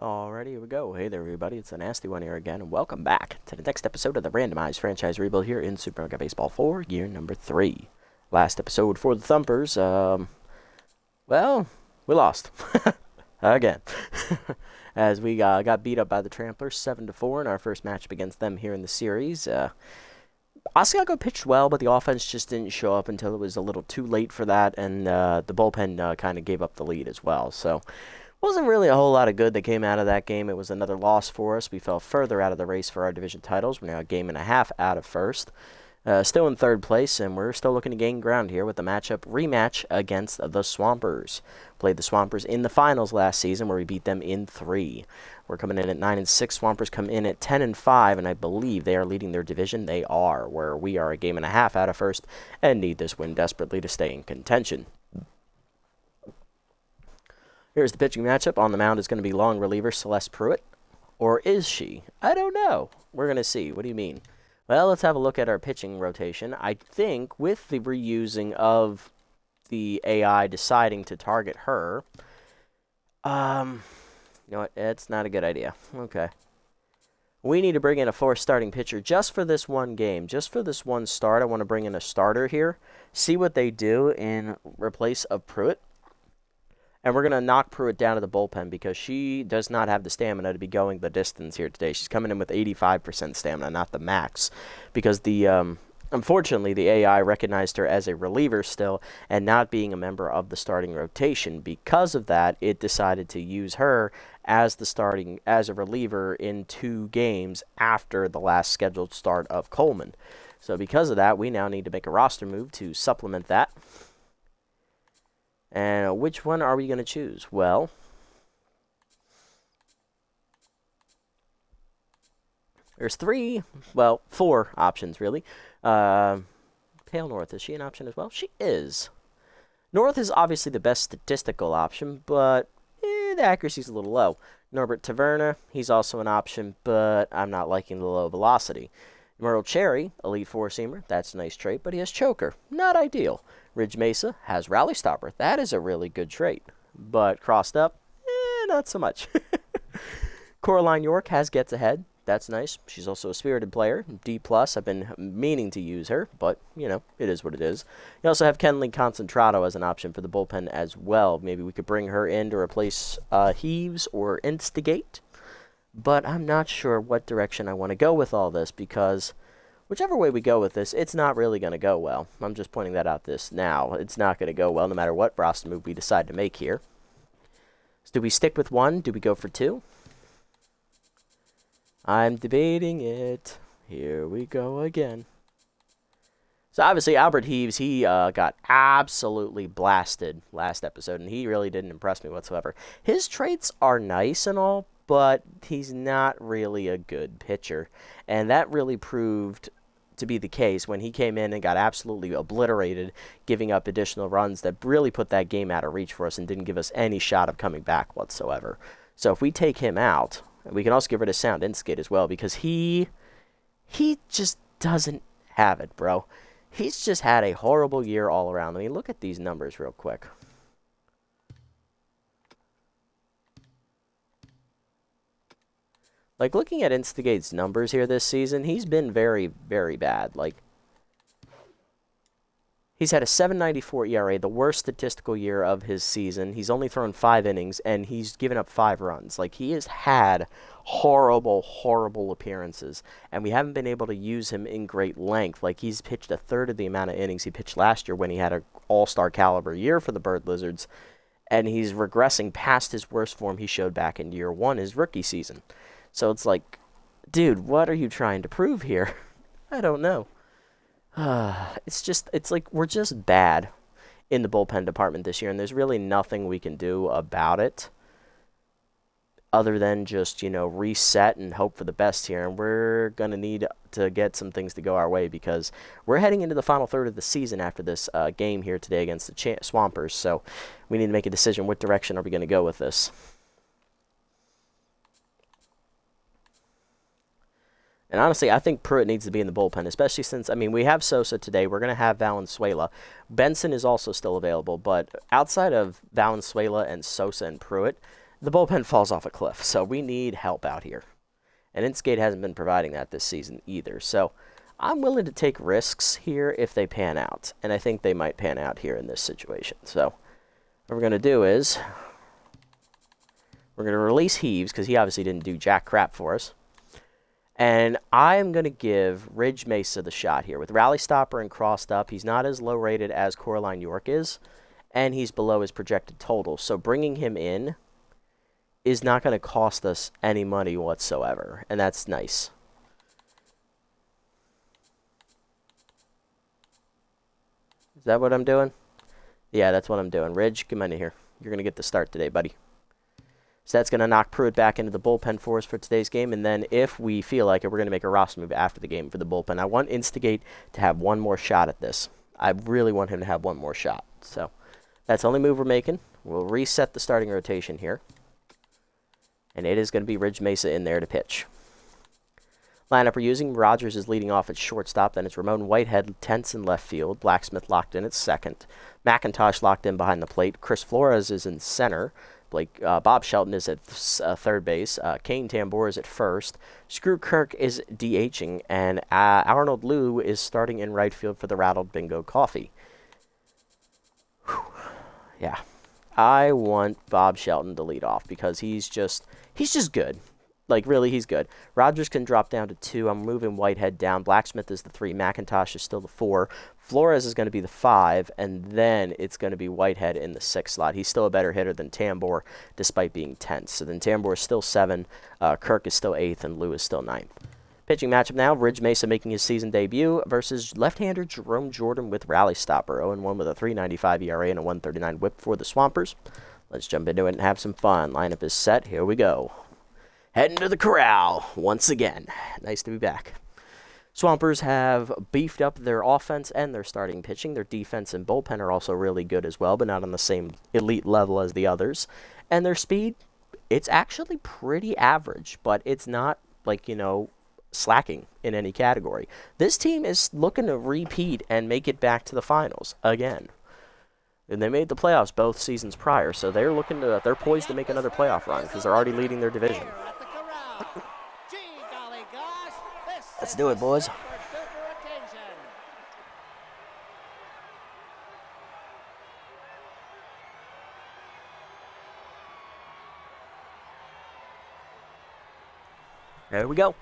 Alrighty, here we go. Hey there, everybody. It's the Nasty One here again, and welcome back to the next episode of the Randomized franchise rebuild here in Super Mega Baseball 4, year number 3. Last episode for the Thumpers, well, we lost. Again. As we got beat up by the Tramplers 7-4 in our first matchup against them here in the series. Asiago pitched well, but the offense just didn't show up until it was a little too late for that, and the bullpen kind of gave up the lead as well. So wasn't really a whole lot of good that came out of that game. It was another loss for us. We fell further out of the race for our division titles. We're now a game and a half out of first. Still in third place, and we're still looking to gain ground here with the rematch against the Swampers. Played the Swampers in the finals last season, where we beat them in 3. We're coming in at 9-6. Swampers come in at 10-5, and I believe they are leading their division. They are, where we are a game and a half out of first and need this win desperately to stay in contention. Here's the pitching matchup. On the mound is going to be long reliever Celeste Pruitt. Or is she? I don't know. We're going to see. What do you mean? Well, let's have a look at our pitching rotation. I think with the reusing of the AI deciding to target her, you know what? It's not a good idea. Okay. We need to bring in a fourth starting pitcher just for this one game. Just for this one start, I want to bring in a starter here. See what they do in replace of Pruitt. And we're going to knock Pruitt down to the bullpen because she does not have the stamina to be going the distance here today. She's coming in with 85% stamina, not the max. Because unfortunately, the AI recognized her as a reliever still and not being a member of the starting rotation. Because of that, it decided to use her as a reliever in 2 games after the last scheduled start of Coleman. So because of that, we now need to make a roster move to supplement that. And which one are we going to choose? Well, there's 4 options, really. Pale North, is she an option as well? She is. North is obviously the best statistical option, but the accuracy's a little low. Norbert Taverna, he's also an option, but I'm not liking the low velocity. Merle Cherry, Elite Four-Seamer, that's a nice trait, but he has Choker. Not ideal. Ridge Mesa has Rally Stopper. That is a really good trait. But crossed up, not so much. Coraline York has Gets Ahead. That's nice. She's also a spirited player. D+. I've been meaning to use her, but, it is what it is. You also have Kenley Concentrado as an option for the bullpen as well. Maybe we could bring her in to replace Heaves or Instigate. But I'm not sure what direction I want to go with all this because whichever way we go with this, it's not really going to go well. I'm just pointing that out now. It's not going to go well no matter what roster move we decide to make here. So do we stick with 1? Do we go for 2? I'm debating it. Here we go again. So obviously Albert Heaves, he got absolutely blasted last episode, and he really didn't impress me whatsoever. His traits are nice and all, but he's not really a good pitcher. And that really proved to be the case when he came in and got absolutely obliterated, giving up additional runs that really put that game out of reach for us and didn't give us any shot of coming back whatsoever. So if we take him out, we can also get rid of Sound Instigate as well because he just doesn't have it, bro. He's just had a horrible year all around. I mean, look at these numbers real quick. Like, looking at Instigate's numbers here this season, he's been very, very bad. Like, he's had a 7.94 ERA, the worst statistical year of his season. He's only thrown 5 innings, and he's given up 5 runs. Like, he has had horrible, horrible appearances, and we haven't been able to use him in great length. Like, he's pitched a third of the amount of innings he pitched last year when he had an all-star caliber year for the Bird Lizards, and he's regressing past his worst form he showed back in year 1, his rookie season. So it's like, dude, what are you trying to prove here? I don't know. It's like we're just bad in the bullpen department this year, and there's really nothing we can do about it other than just, reset and hope for the best here. And we're going to need to get some things to go our way because we're heading into the final third of the season after this game here today against the Swampers. So we need to make a decision. What direction are we going to go with this? And honestly, I think Pruitt needs to be in the bullpen, especially since, we have Sosa today. We're going to have Valenzuela. Benson is also still available, but outside of Valenzuela and Sosa and Pruitt, the bullpen falls off a cliff. So we need help out here. And Inskate hasn't been providing that this season either. So I'm willing to take risks here if they pan out. And I think they might pan out here in this situation. So what we're going to do is we're going to release Heaves because he obviously didn't do jack crap for us. And I'm going to give Ridge Mesa the shot here. With Rally Stopper and crossed up, he's not as low rated as Coraline York is. And he's below his projected total. So bringing him in is not going to cost us any money whatsoever. And that's nice. Is that what I'm doing? Yeah, that's what I'm doing. Ridge, come on in here. You're going to get the start today, buddy. So that's going to knock Pruitt back into the bullpen for us for today's game. And then if we feel like it, we're going to make a roster move after the game for the bullpen. I want Instigate to have one more shot at this. I really want him to have one more shot. So that's the only move we're making. We'll reset the starting rotation here. And it is going to be Ridge Mesa in there to pitch. Lineup we're using, Rogers is leading off at shortstop. Then it's Ramon Whitehead, tense in left field. Blacksmith locked in at second. McIntosh locked in behind the plate. Chris Flores is in center. Bob Shelton is at third base. Kane Tambor is at first. Screw Kirk is DHing. And Arnold Liu is starting in right field for the Rattled Bingo Coffee. Whew. Yeah. I want Bob Shelton to lead off because he's just good. Like, really, he's good. Rogers can drop down to 2. I'm moving Whitehead down. Blacksmith is the 3. McIntosh is still the 4. Flores is going to be the 5. And then it's going to be Whitehead in the 6 slot. He's still a better hitter than Tambor, despite being 10th. So then Tambor is still 7. Kirk is still 8th. And Lou is still 9th. Pitching matchup now. Ridge Mesa making his season debut versus left-hander Jerome Jordan with Rally Stopper. 0-1 with a 3.95 ERA and a 1.39 whip for the Swampers. Let's jump into it and have some fun. Lineup is set. Here we go. Heading to the corral once again. Nice to be back. Swampers have beefed up their offense and their starting pitching. Their defense and bullpen are also really good as well, but not on the same elite level as the others. And their speed, it's actually pretty average, but it's not slacking in any category. This team is looking to repeat and make it back to the finals again. And they made the playoffs both seasons prior, so they're poised to make another playoff run because they're already leading their division. Let's do it, boys. There we go.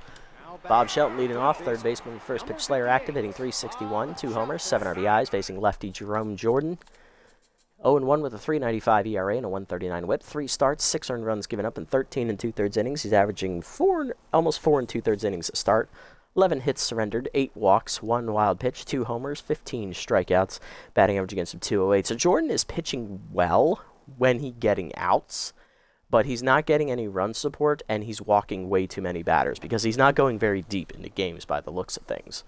Bob Shelton leading off, third baseman, first pitch Slayer active, hitting .361, 2 homers, 7 RBIs, facing lefty Jerome Jordan. 0-1 with a 3.95 ERA and a 1.39 whip. 3 starts, 6 earned runs given up in 13 2/3 innings. He's averaging almost 4 2/3 innings a start. 11 hits surrendered, 8 walks, 1 wild pitch, 2 homers, 15 strikeouts. Batting average against him 208. So Jordan is pitching well when he's getting outs, but he's not getting any run support, and he's walking way too many batters because he's not going very deep into games by the looks of things.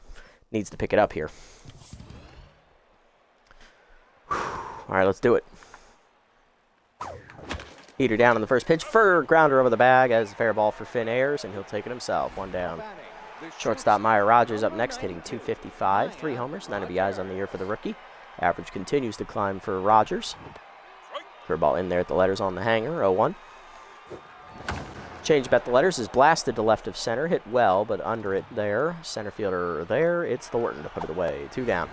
Needs to pick it up here. All right, let's do it. Heater down on the first pitch. For grounder over the bag as a fair ball for Finn Ayers, and he'll take it himself. 1 down. Shortstop Meyer Rogers up next, hitting .255. 3 homers, 9 RBIs on the year for the rookie. Average continues to climb for Rogers. Curveball in there at the letters on the hanger. 0-1. Change bet the letters is blasted to left of center. Hit well, but under it there. Center fielder there. It's Thornton to put it away. 2 down.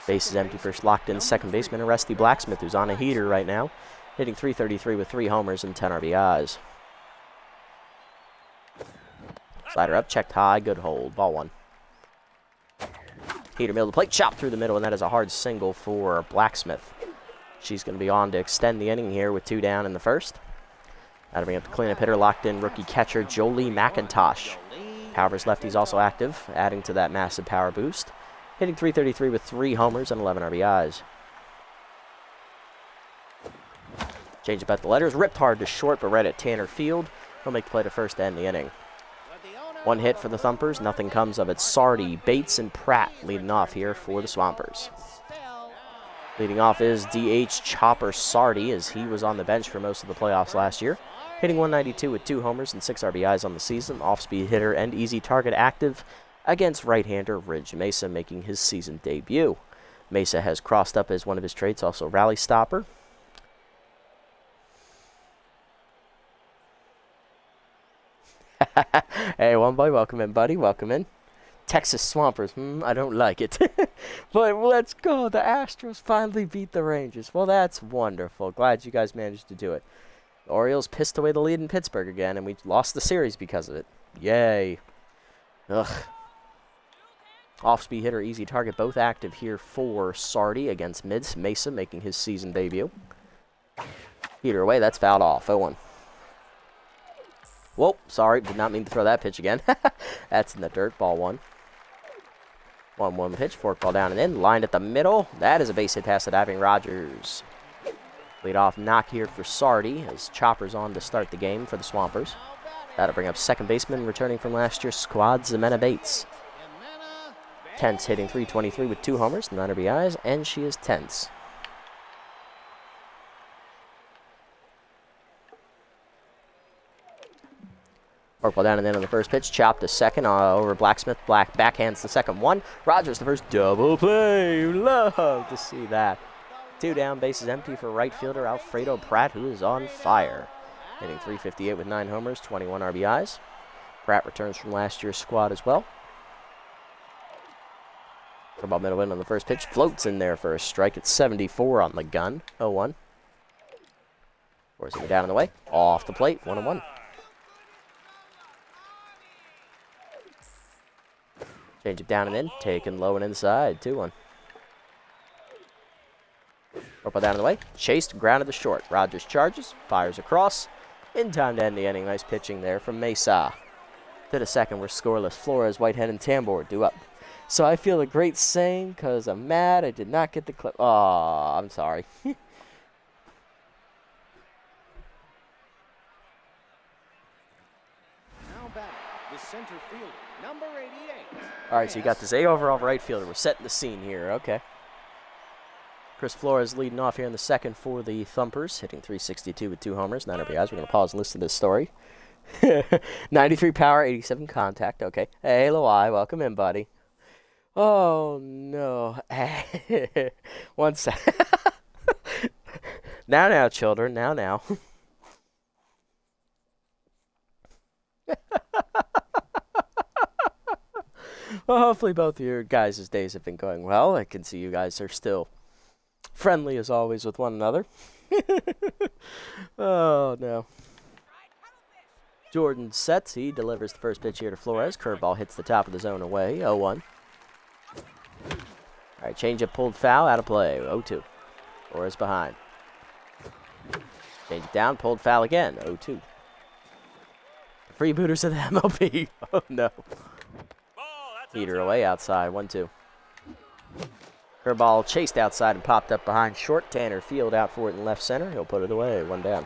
Base is empty for locked in second baseman Rusty Blacksmith, who's on a heater right now, hitting .333 with 3 homers and 10 RBIs. Slider up, checked high, good hold. Ball 1. Heater middle of the plate, chopped through the middle, and that is a hard single for Blacksmith. She's going to be on to extend the inning here with 2 down in the first. That'll bring up the cleanup hitter, locked in rookie catcher Jolie McIntosh. Powers lefty's also active, adding to that massive power boost. Hitting .333 with 3 homers and 11 RBIs. Change about the letters. Ripped hard to short, but right at Tanner Field. He'll make the play to first to end the inning. 1 hit for the Thumpers. Nothing comes of it. Sardi, Bates, and Pratt leading off here for the Swampers. Leading off is DH Chopper Sardi, as he was on the bench for most of the playoffs last year. Hitting .192 with 2 homers and 6 RBIs on the season. Off-speed hitter and easy target active against right-hander Ridge Mesa, making his season debut. Mesa has crossed up as one of his traits, also Rally Stopper. Hey, one boy, welcome in, buddy. Welcome in. Texas Swampers. I don't like it. But let's go. The Astros finally beat the Rangers. Well, that's wonderful. Glad you guys managed to do it. The Orioles pissed away the lead in Pittsburgh again, and we lost the series because of it. Yay. Ugh. Off-speed hitter, easy target, both active here for Sardi against Mesa, making his season debut. Heater away, that's fouled off. 0-1. Whoa, sorry, did not mean to throw that pitch again. That's in the dirt, ball 1. 1-1 pitch, forkball down and in, lined at the middle. That is a base hit pass to Davin Rogers. Lead off knock here for Sardi as Chopper's on to start the game for the Swampers. That'll bring up second baseman returning from last year's squad, Ximena Bates. Tense hitting .323 with 2 homers, 9 RBIs, and she is tense. Forkball down and in on the first pitch, chopped to second over Blacksmith. Black backhands the second one. Rogers the first double play. Love to see that. 2 down, bases empty for right fielder Alfredo Pratt, who is on fire. Hitting .358 with 9 homers, 21 RBIs. Pratt returns from last year's squad as well. Curveball middle in on the first pitch. Floats in there for a strike at 74 on the gun. 0-1. Forcing it down and away. Off the plate. 1-1. Change it down and in. Taken low and inside. 2-1. Curveball down and away. Chased. Grounded to short. Rogers charges. Fires across. In time to end the inning. Nice pitching there from Mesa. To the second, we're scoreless. Flores, Whitehead, and Tambor due up. So I feel a great saying because I'm mad I did not get the clip. Aw, I'm sorry. Now batting, the center fielder, number 88. All right, so you got this A overall right fielder. We're setting the scene here. Okay. Chris Flores leading off here in the second for the Thumpers, hitting .362 with 2 homers, 9 RBIs. We're going to pause and listen to this story. 93 power, 87 contact. Okay. Hey, Loai, welcome in, buddy. Oh, no. One sec. Now, children. Now. Well, hopefully both of your guys' days have been going well. I can see you guys are still friendly as always with one another. Oh, no. Jordan sets. He delivers the first pitch here to Flores. Curveball hits the top of the zone away. 0-1. All right, changeup pulled foul, out of play. 0-2. Flores behind. Change it down, pulled foul again. 0-2. Freebooters of the MLB. Oh, no. Heater away outside. 1-2. Curveball chased outside and popped up behind short. Tanner Field out for it in left center. He'll put it away. 1 down.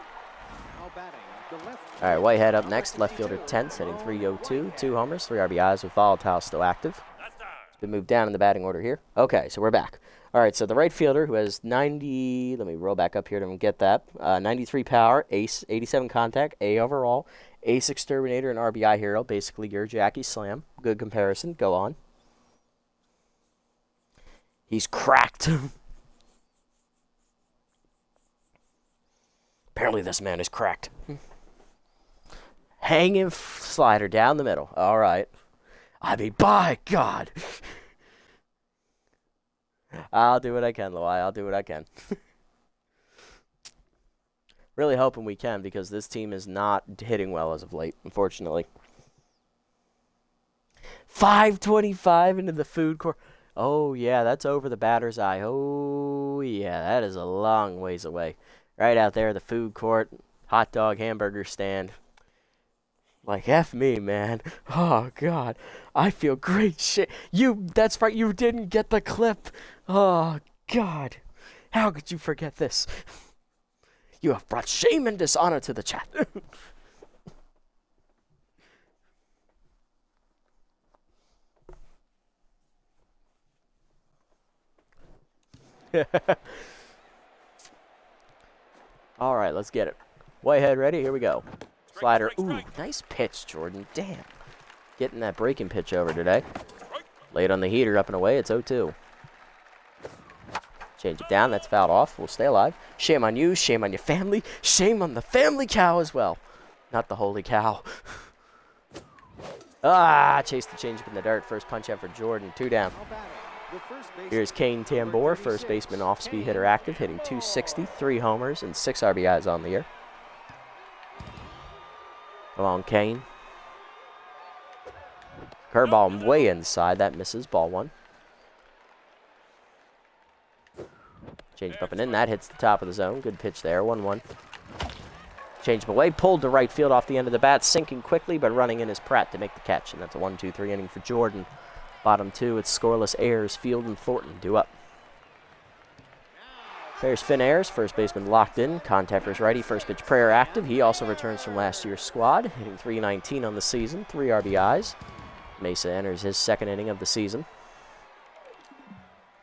All right, Whitehead up next. Left fielder Tense, hitting .302. 2 homers, 3 RBIs with Volatile still active. It's been moved down in the batting order here. Okay, so we're back. All right, so the right fielder who has 90, let me roll back up here to get that. 93 power, ace, 87 contact, A overall, ace exterminator, and RBI hero. Basically your Jackie Slam. Good comparison. Go on. He's cracked. Apparently this man is cracked. Hanging slider down the middle. All right. I mean, by God. I'll do what I can, Loai. I'll do what I can. Really hoping we can because this team is not hitting well as of late, unfortunately. 525 into the food court. Oh, yeah, that's over the batter's eye. Oh, yeah, that is a long ways away. Right out there, the food court, hot dog, hamburger stand. Like, F me, man. Oh, God. I feel great shit. That's right, you didn't get the clip. Oh, God. How could you forget this? You have brought shame and dishonor to the chat. All right, let's get it. Whitehead ready? Here we go. Slider. Ooh, nice pitch, Jordan. Damn. Getting that breaking pitch over today. Late on the heater, up and away. It's 0-2. Change it down. That's fouled off. We'll stay alive. Shame on you. Shame on your family. Shame on the family cow as well. Not the holy cow. Chased the changeup in the dirt. First punch out for Jordan. 2 down. Here's Kane Tambor, first baseman, off-speed hitter active, hitting .260, 3 homers, and 6 RBIs on the year. Along Kane. Curveball way inside. That misses. Ball 1. Changeup up and in. That hits the top of the zone. Good pitch there. 1-1. Changeup away. Pulled to right field off the end of the bat. Sinking quickly, but running in is Pratt to make the catch. And that's a 1-2-3 inning for Jordan. Bottom 2, it's scoreless. Ayers, Field, and Thornton due up. There's Finn Ayers, first baseman locked in. Contact for his righty, first pitch prayer active. He also returns from last year's squad, hitting .319 on the season, 3 RBIs. Mesa enters his second inning of the season.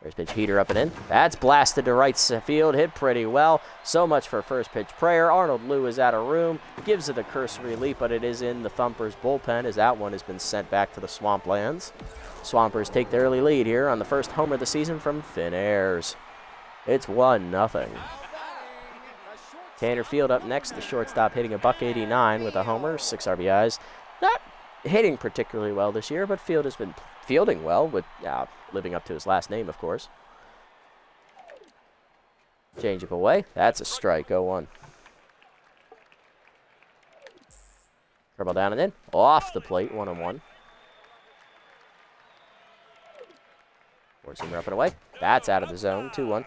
First pitch heater up and in. That's blasted to right field, hit pretty well. So much for first pitch prayer. Arnold Liu is out of room, gives it a cursory leap, but it is in the Thumpers bullpen as that one has been sent back to the Swamplands. Swampers take the early lead here on the first homer of the season from Finn Ayers. It's 1-0. Tanner Field up next, the shortstop hitting a .189 with a homer, 6 RBIs. Not hitting particularly well this year, but Field has been fielding well, with living up to his last name, of course. Changeup away. That's a strike. 0-1. Curveball down and in. Off the plate. 1-1. Four-seamer up and away. That's out of the zone. 2-1.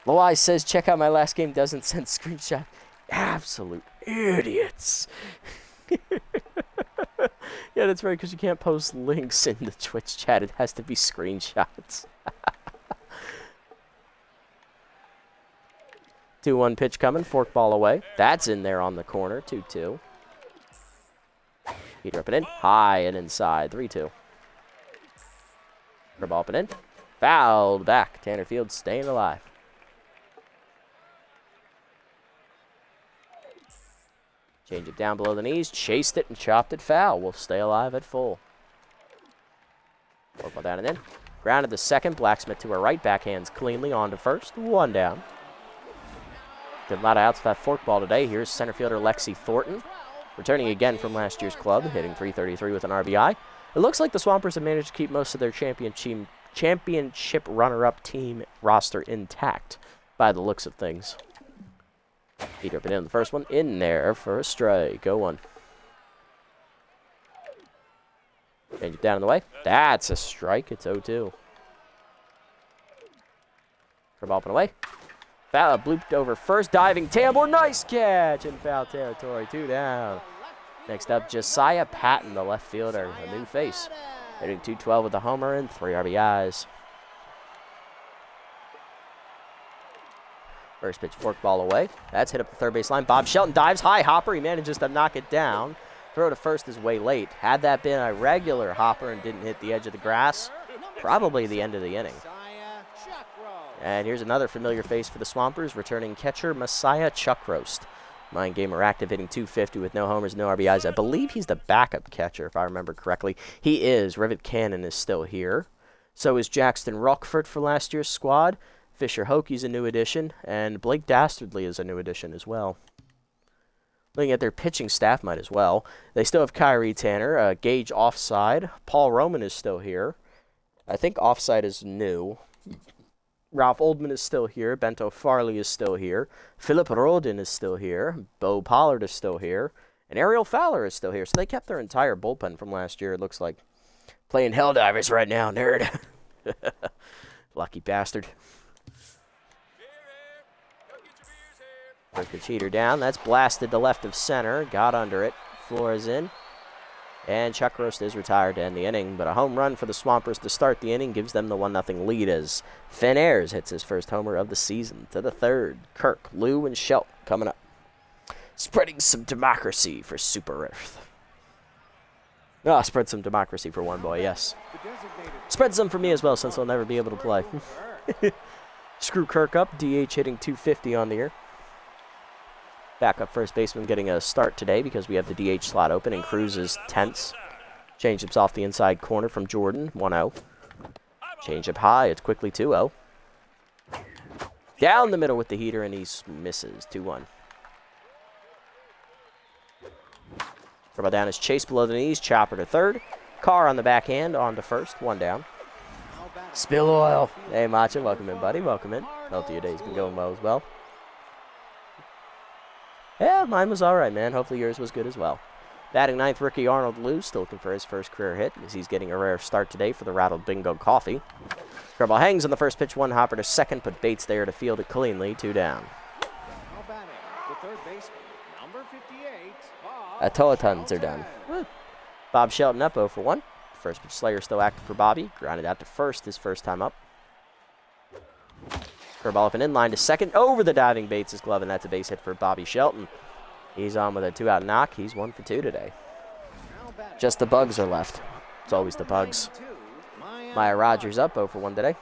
Loai says, check out my last game. Doesn't send screenshot. Absolute idiots. Yeah, that's right, because you can't post links in the Twitch chat. It has to be screenshots. 2-1 pitch coming. Forkball away. That's in there on the corner. 2-2. Heater up and in. High and inside. 3-2. Curveball up and in. Fouled back. Tanner Field staying alive. Change it down below the knees. Chased it and chopped it foul. Will stay alive at full. Forkball down and in. Grounded the second. Blacksmith to her right. Backhands cleanly on to first. 1 down. Did a lot of outs for that forkball today. Here's center fielder Lexi Thornton. Returning again from last year's club. Hitting .333 with an RBI. It looks like the Swampers have managed to keep most of their championship runner-up team roster intact by the looks of things. Heater up and in the first one. In there for a strike. 0-1. Change it down in the way. That's a strike. It's 0-2. Curveball up and away. Foul blooped over first. Diving Tambor. Nice catch in foul territory. 2 down. Next up, Josiah Patton, the left fielder. A new face. Hitting .212 with a homer and 3 RBIs. First pitch forkball away. That's hit up the third base line. Bob Shelton dives high. Hopper. He manages to knock it down. Throw to first is way late. Had that been a regular hopper and didn't hit the edge of the grass, probably the end of the inning. And here's another familiar face for the Swampers, returning catcher Messiah Chuckroast. Mind gamer active, hitting .250 with no homers, no RBIs. I believe he's the backup catcher, if I remember correctly. He is. Rivet Cannon is still here. So is Jackson Rockford for last year's squad. Fisher Hokey's a new addition, and Blake Dastardly is a new addition as well. Looking at their pitching staff, might as well. They still have Kyrie Tanner, Gage offside. Paul Roman is still here. I think offside is new. Ralph Oldman is still here. Bento Farley is still here. Philip Rodin is still here. Bo Pollard is still here. And Ariel Fowler is still here. So they kept their entire bullpen from last year, it looks like. Playing Helldivers right now, nerd. Lucky bastard. Break the cheater down. That's blasted to left of center. Got under it. Flores in. And Chuckroast is retired to end the inning. But a home run for the Swampers to start the inning gives them the 1-0 lead as Finn Ayers hits his first homer of the season. To the third, Kirk, Lou, and Shelton coming up. Spreading some democracy for Super Earth. Ah, spread some democracy for one boy, yes. Spread some for me as well, since I'll never be able to play. Screw Kirk up. DH hitting .250 on the year. Backup first baseman getting a start today because we have the DH slot open and Cruz is tense. Changeups off the inside corner from Jordan. 1-0. Changeup high. It's quickly 2-0. Down the middle with the heater and he misses. 2-1. Curveball down is chased below the knees. Chopper to third. Carr on the backhand, on to first, 1 down. Spill oil. Hey, Macha, welcome in, buddy. Welcome in. Hope your day's been going well as well. Yeah, mine was all right, man. Hopefully yours was good as well. Batting ninth, rookie Arnold Lou, still looking for his first career hit, as he's getting a rare start today for the Rattled Bingo Coffee. Curveball hangs on the first pitch, 1 hopper to second, but Bates there to field it cleanly, 2 down. Now batting, the third baseman, number 58, Atoatons are done. Bob Shelton up 0 for 1. First pitch Slayer still active for Bobby. Grounded out to first his first time up. Curveball up and in line to second. Over the diving Bates' glove, and that's a base hit for Bobby Shelton. He's on with a 2-out knock. He's 1 for 2 today. Just the bugs are left. It's always the bugs. Maya Rogers up 0 for 1 today.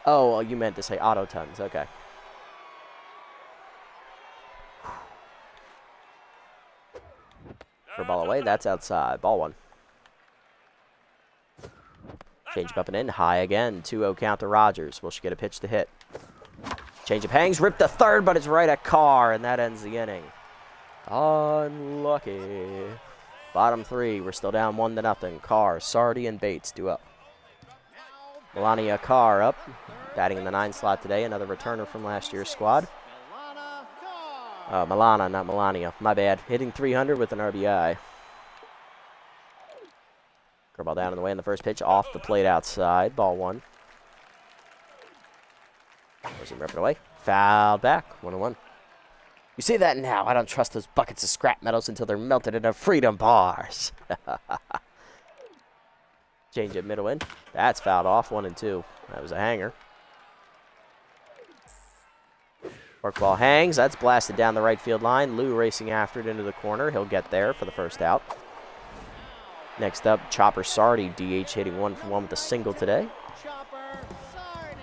Oh, well, you meant to say Autotons. Okay. Ball away, that's outside. Ball 1. Change up and in, high again. 2-0 count to Rogers. Will she get a pitch to hit? Change up hangs, ripped to third, but it's right at Carr, and that ends the inning. Unlucky. Bottom 3, we're still down 1-0. Carr, Sardi, and Bates due up. Melania Carr up, batting in the 9 slot today. Another returner from last year's squad. Milana, not Melania. My bad. Hitting 300 with an RBI. Curveball down in the way in the first pitch. Off the plate outside. Ball 1. Forcing ripping away. Fouled back. 1-1. You see that now. I don't trust those buckets of scrap metals until they're melted into freedom bars. Change it middle in. That's fouled off. 1-2. That was a hanger. Forkball hangs. That's blasted down the right field line. Lou racing after it into the corner. He'll get there for the first out. Next up, Chopper Sardi, DH hitting 1 for 1 with a single today. Chopper Sardi.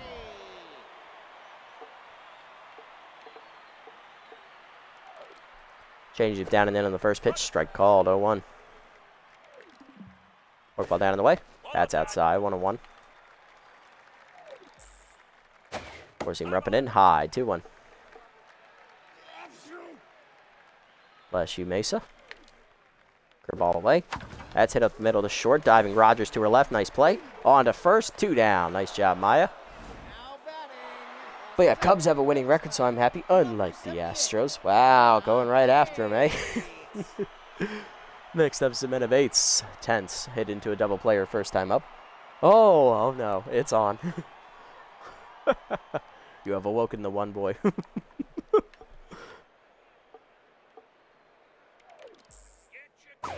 Change it down and in on the first pitch. Strike called. 0-1. Forkball down in the way. That's outside. 1-1. Forcing up and in. High. 2-1. Bless you, Mesa. Curveball away. That's hit up the middle to short. Diving Rogers to her left. Nice play. On to first. 2 down. Nice job, Maya. But yeah, Cubs have a winning record, so I'm happy. Unlike the Astros. Wow, going right after him, eh? Next up, Ximena Bates. Tense. Hit into a double player first time up. Oh no. It's on. You have awoken the one boy.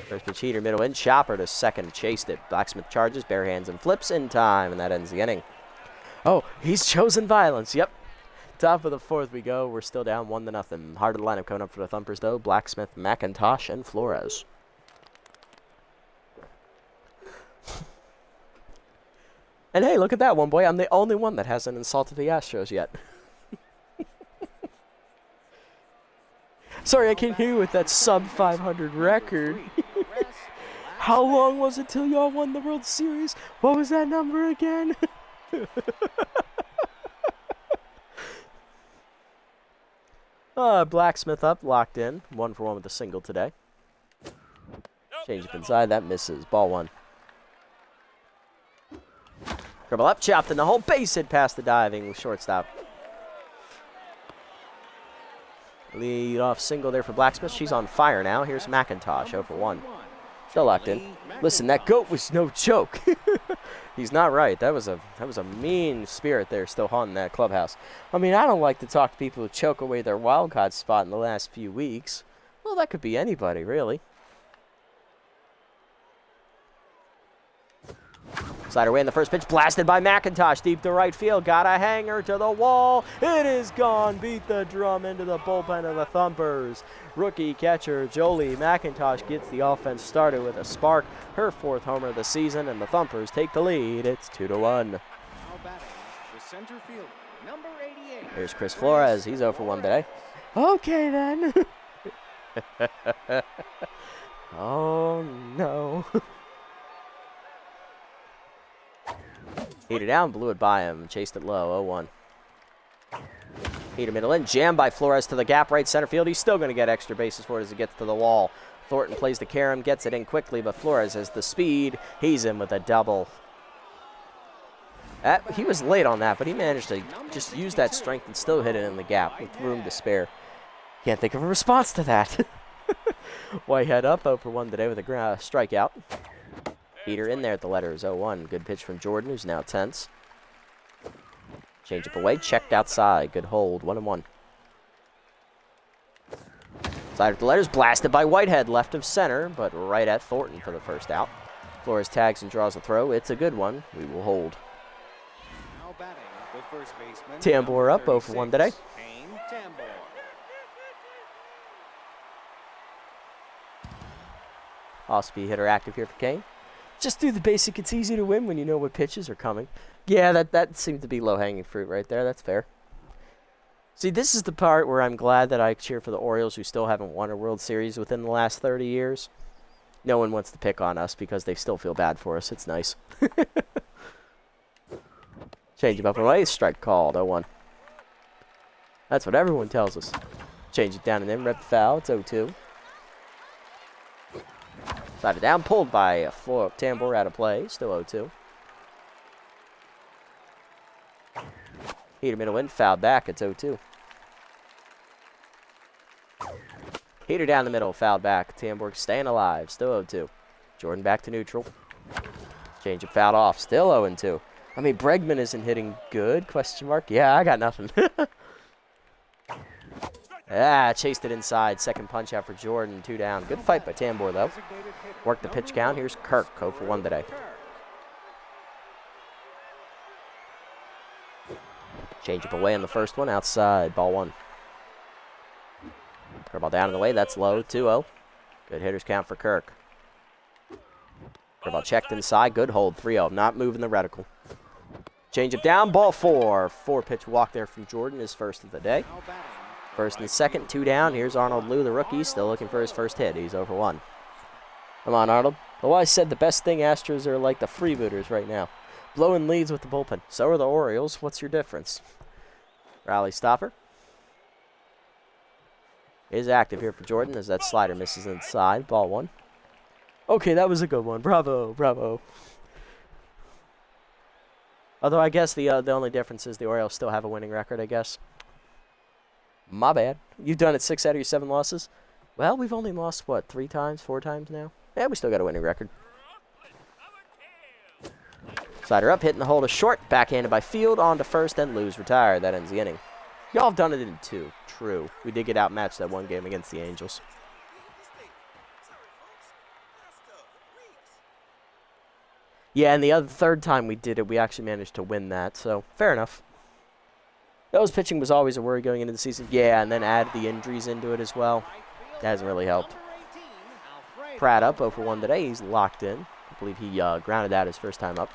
First pitch heater, middle in. Chopper to second. Chased it. Blacksmith charges, bare hands, and flips in time, and that ends the inning. Oh, he's chosen violence. Yep. Top of the 4th we go. We're still down 1-0. Heart of the lineup coming up for the Thumpers, though. Blacksmith, McIntosh, and Flores. And hey, look at that one, boy. I'm the only one that hasn't insulted the Astros yet. Sorry, I can't hear you with that sub-500 record. How long was it till y'all won the World Series? What was that number again? Blacksmith up, locked in. 1 for 1 with a single today. Change up inside, that misses. Ball 1. Dribble up, chopped in the hole. Base hit past the diving shortstop. Lead off single there for Blacksmith. She's on fire now. Here's McIntosh, 0 for 1. Still locked in. Listen, that goat was no joke. He's not right. That was a mean spirit there still haunting that clubhouse. I mean, I don't like to talk to people who choke away their wild card spot in the last few weeks. Well, that could be anybody, really. Slider away in the first pitch, blasted by McIntosh, deep to right field, got a hanger to the wall, it is gone, beat the drum into the bullpen of the Thumpers. Rookie catcher Jolie McIntosh gets the offense started with a spark, her 4th homer of the season, and the Thumpers take the lead, it's 2-1. Now batting, the center fielder, number 88. Here's Chris Flores, he's 0 for 1 today. Okay then. Oh no. Heater down, blew it by him, chased it low, 0-1. Heater middle in, jammed by Flores to the gap right center field. He's still going to get extra bases for it as it gets to the wall. Thornton plays the carom, gets it in quickly, but Flores has the speed. He's in with a double. He was late on that, but he managed to just use that strength and still hit it in the gap with room to spare. Can't think of a response to that. Whitehead up 0 for 1 today with a strikeout. Heater in there at the letters 0-1. Good pitch from Jordan, who's now tense. Change up away, checked outside. Good hold, 1-1. Side of the letters, blasted by Whitehead, left of center, but right at Thornton for the first out. Flores tags and draws a throw. It's a good one. We will hold. Now batting, the first baseman, Tambor up 0 for 1 today. Tambor. Off-speed hitter active here for Kane. Just do the basic. It's easy to win when you know what pitches are coming. Yeah, that seemed to be low-hanging fruit right there. That's fair. See, this is the part where I'm glad that I cheer for the Orioles, who still haven't won a World Series within the last 30 years. No one wants to pick on us because they still feel bad for us. It's nice. Change him up and away. Strike called. 0-1. That's what everyone tells us. Change it down and then. Rep the foul. It's 0-2. Slided down. Pulled by a Tambor out of play. Still 0-2. Heater middle in. Fouled back. It's 0-2. Heater down the middle. Fouled back. Tambor staying alive. Still 0-2. Jordan back to neutral. Change it. Fouled off. Still 0-2. I mean, Bregman isn't hitting good? Question mark. Yeah, I got nothing. Chased it inside. Second punch out for Jordan. 2 down. Good fight by Tambor, though. Worked the pitch count. Here's Kirk. 0 for 1 today. Change up away on the first one. Outside. Ball 1. Curveball down in the way. That's low. 2-0. Good hitters count for Kirk. Curveball checked inside. Good hold. 3-0. Not moving the reticle. Change up down. Ball 4. 4-pitch walk there from Jordan. His first of the day. First and second. 2 down. Here's Arnold Liu, the rookie. Still looking for his first hit. He's 0 for 1. Come on, Arnold. Well, I said the best thing Astros are like the freebooters right now. Blowing leads with the bullpen. So are the Orioles. What's your difference? Rally stopper. Is active here for Jordan as that slider misses inside. Ball 1. Okay, that was a good one. Bravo, bravo. Although I guess the only difference is the Orioles still have a winning record, I guess. My bad. You've done it 6 out of your 7 losses? Well, we've only lost, what, 3 times, 4 times now? Yeah, we still got a winning record. Slider up, hitting the hole to short. Backhanded by Field, on to first, and Lou's retired. That ends the inning. Y'all have done it in 2. True. We did get outmatched that one game against the Angels. Yeah, and the third time we did it, we actually managed to win that, so fair enough. Those pitching was always a worry going into the season. Yeah, and then add the injuries into it as well. That hasn't really helped. Pratt up 0 for 1 today. He's locked in. I believe he grounded out his first time up.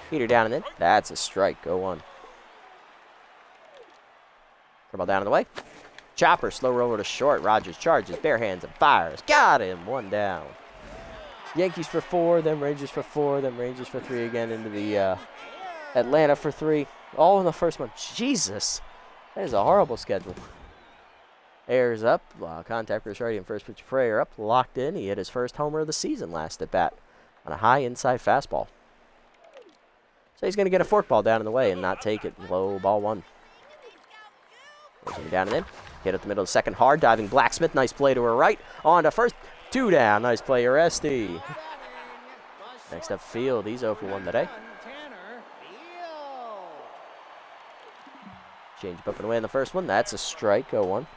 Heater down and in. That's a strike. 0-1. Curveball down in the way. Chopper, slow roller to short. Rogers charges, bare hands and fires. Got him. 1 down. Yankees for 4, then Rangers for 4, then Rangers for 3 again into the Atlanta for 3. All in the first one. Jesus. That is a horrible schedule. Ayers up. Contact Chris Righty and first pitch Prayer up. Locked in. He hit his first homer of the season last at bat on a high inside fastball. So he's going to get a forkball down in the way and not take it. Low, ball 1. Down and in. Hit up the middle of the second hard. Diving Blacksmith. Nice play to her right. On to first. 2 down. Nice play, Aresti. Next up, Field. He's 0 for 1 today. Change up and away in the first one. That's a strike. 0-1.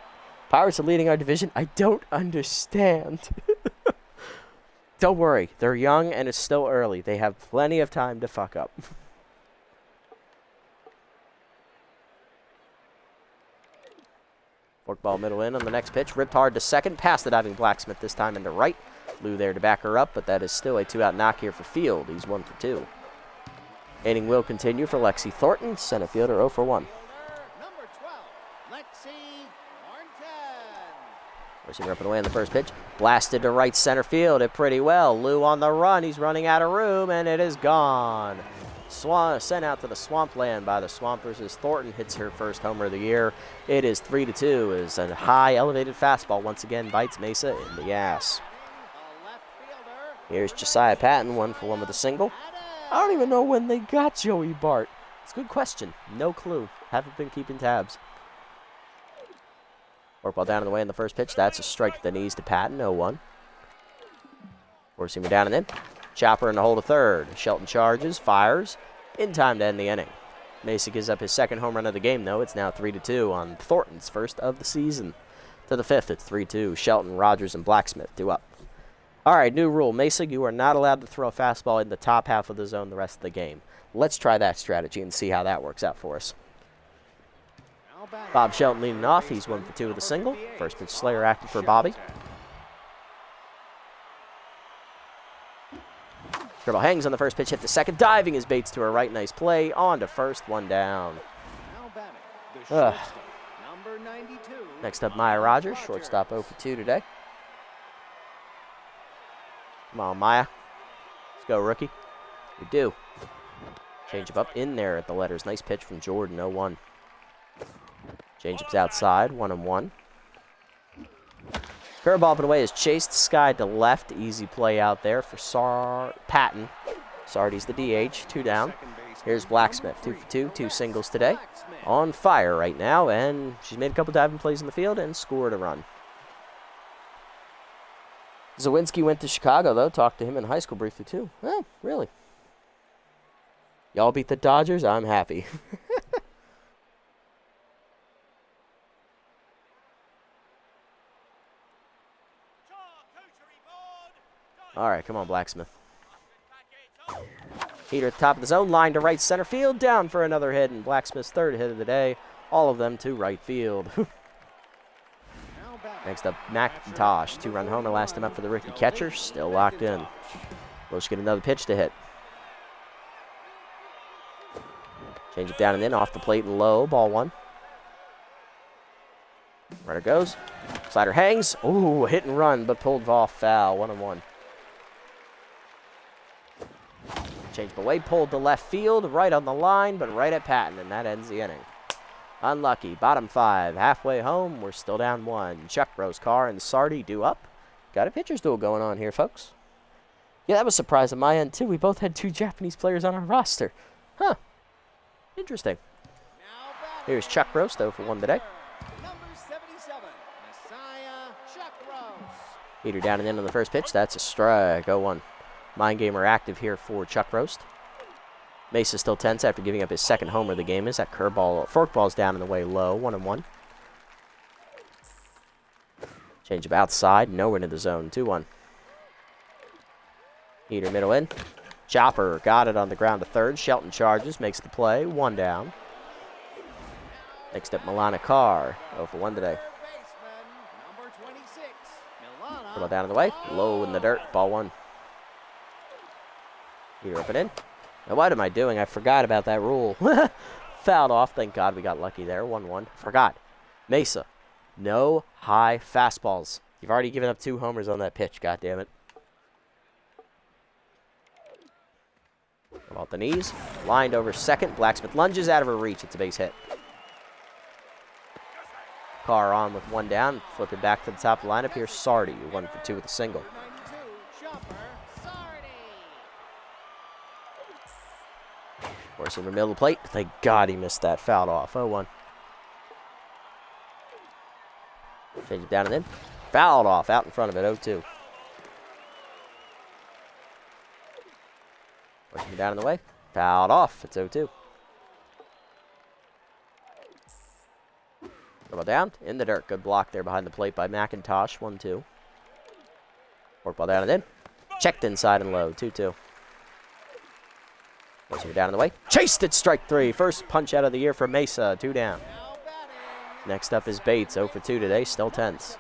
Pirates are leading our division. I don't understand. Don't worry. They're young and it's still early. They have plenty of time to fuck up. Forkball middle in on the next pitch. Ripped hard to second. Past the diving Blacksmith this time into right. Lou there to back her up, but that is still a 2-out knock here for Field. He's 1 for 2. Inning will continue for Lexi Thornton. Center fielder 0 for 1. Number 12, Lexi Thornton. Receiver up and away on the first pitch. Blasted to right center field. It pretty well. Lou on the run. He's running out of room, and it is gone. sent out to the swampland by the Swampers as Thornton hits her first homer of the year. It is 3-2 as a high elevated fastball once again bites Mesa in the ass. Here's Josiah Patton, 1-for-1 with a single. I don't even know when they got Joey Bart. It's a good question. No clue. Haven't been keeping tabs. Forkball down and away in the first pitch. That's a strike to the knees to Patton, 0-1. Four-seamer down and in. Chopper in the hole to third. Shelton charges, fires, in time to end the inning. Mesa gives up his second home run of the game, though. It's now 3-2 on Thornton's first of the season. To the fifth, it's 3-2. Shelton, Rogers, and Blacksmith due up. All right, new rule. Mesa, you are not allowed to throw a fastball in the top half of the zone the rest of the game. Let's try that strategy and see how that works out for us. Bob Shelton leading off. He's 1-for-2 with a single. First pitch Slayer active for Bobby. Curveball hangs on the first pitch, hit the second. Diving is Bates to her right. Nice play. On to first, one down. Next up, Maya Rogers. Shortstop 0-for-2 today. Come on, Maya. Let's go, rookie. We do. Change up in there at the letters. Nice pitch from Jordan, 0-1. Change-up's outside, 1-1. Curveball up and away is chased Sky to left. Easy play out there for Patton. Sardi's the DH, 2 down. Here's Blacksmith, 2-for-2, 2 singles today. On fire right now, and she's made a couple diving plays in the field and scored a run. Zawinski went to Chicago, though. Talked to him in high school briefly, too. Oh, really? Y'all beat the Dodgers? I'm happy. All right, come on, Blacksmith. Heater at the top of the zone, line to right center field, down for another hit, and Blacksmith's third hit of the day. All of them to right field. Next up, McIntosh. 2-run homer last time up for the rookie catcher. Still locked in. Will she get another pitch to hit? Change it down and in, off the plate and low. Ball 1. Runner goes. Slider hangs. Ooh, hit and run, but pulled off foul. 1-1. Change away, pulled to left field, right on the line, but right at Patton, and that ends the inning. Unlucky. Bottom 5. Halfway home. We're still down 1. Chuck, Rose-Carr, and Sardi due up. Got a pitcher's duel going on here, folks. Yeah, that was a surprise on my end, too. We both had 2 Japanese players on our roster. Huh. Interesting. Here's Chuck Rose, though, for 1 today. Number 77, Messiah Chuck Rose. Heater down and in on the first pitch. That's a strike. 0-1. Mind Gamer active here for Chuck Roast. Mesa still tense after giving up his second homer of the game. Is that forkball's down in the way low, 1-1. Change of outside, nowhere into the zone, 2-1. Heater middle in. Chopper got it on the ground to third. Shelton charges, makes the play, 1 down. Next up, Milana Carr, 0-for-1 today. Ball down in the way, low in the dirt, ball 1. Heater up and in. Now, what am I doing? I forgot about that rule. Fouled off. Thank God we got lucky there. 1-1. Forgot. Mesa. No high fastballs. You've already given up 2 homers on that pitch. God damn it. About the knees. Lined over second. Blacksmith lunges out of her reach. It's a base hit. Carr on with 1 down. Flipping back to the top of the lineup. Here's Sardi. 1-for-2 with a single. Force in the middle of the plate. Thank God he missed that. Fouled off. 0-1. Change it down and in. Fouled off. Out in front of it. 0-2. Forcing it down in the way. Fouled off. It's 0-2. Ball down. In the dirt. Good block there behind the plate by McIntosh. 1-2. Forkball down and in. Checked inside and low. 2-2. Forcing it down in the way. Chased it, strike 3. First punch out of the year for Mesa. 2 down. Next up is Bates. 0-for-2 today. Still tense.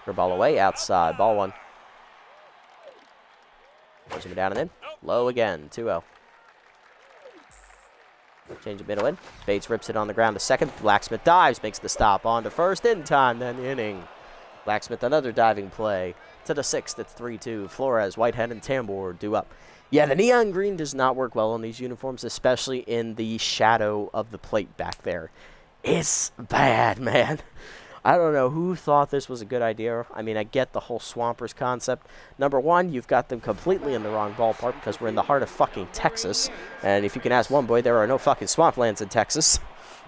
For ball away. Outside. Ball 1. Forcing it down and in. Low again. 2-0. Change of middle in. Bates rips it on the ground to second. Blacksmith dives. Makes the stop. On to first. In time. Then the inning. Blacksmith another diving play. To the 6th, it's 3-2. Flores, Whitehead, and Tambor due up. Yeah, the neon green does not work well on these uniforms, especially in the shadow of the plate back there. It's bad, man. I don't know who thought this was a good idea. I mean, I get the whole Swampers concept. Number one, you've got them completely in the wrong ballpark because we're in the heart of fucking Texas. And if you can ask one boy, there are no fucking swamplands in Texas.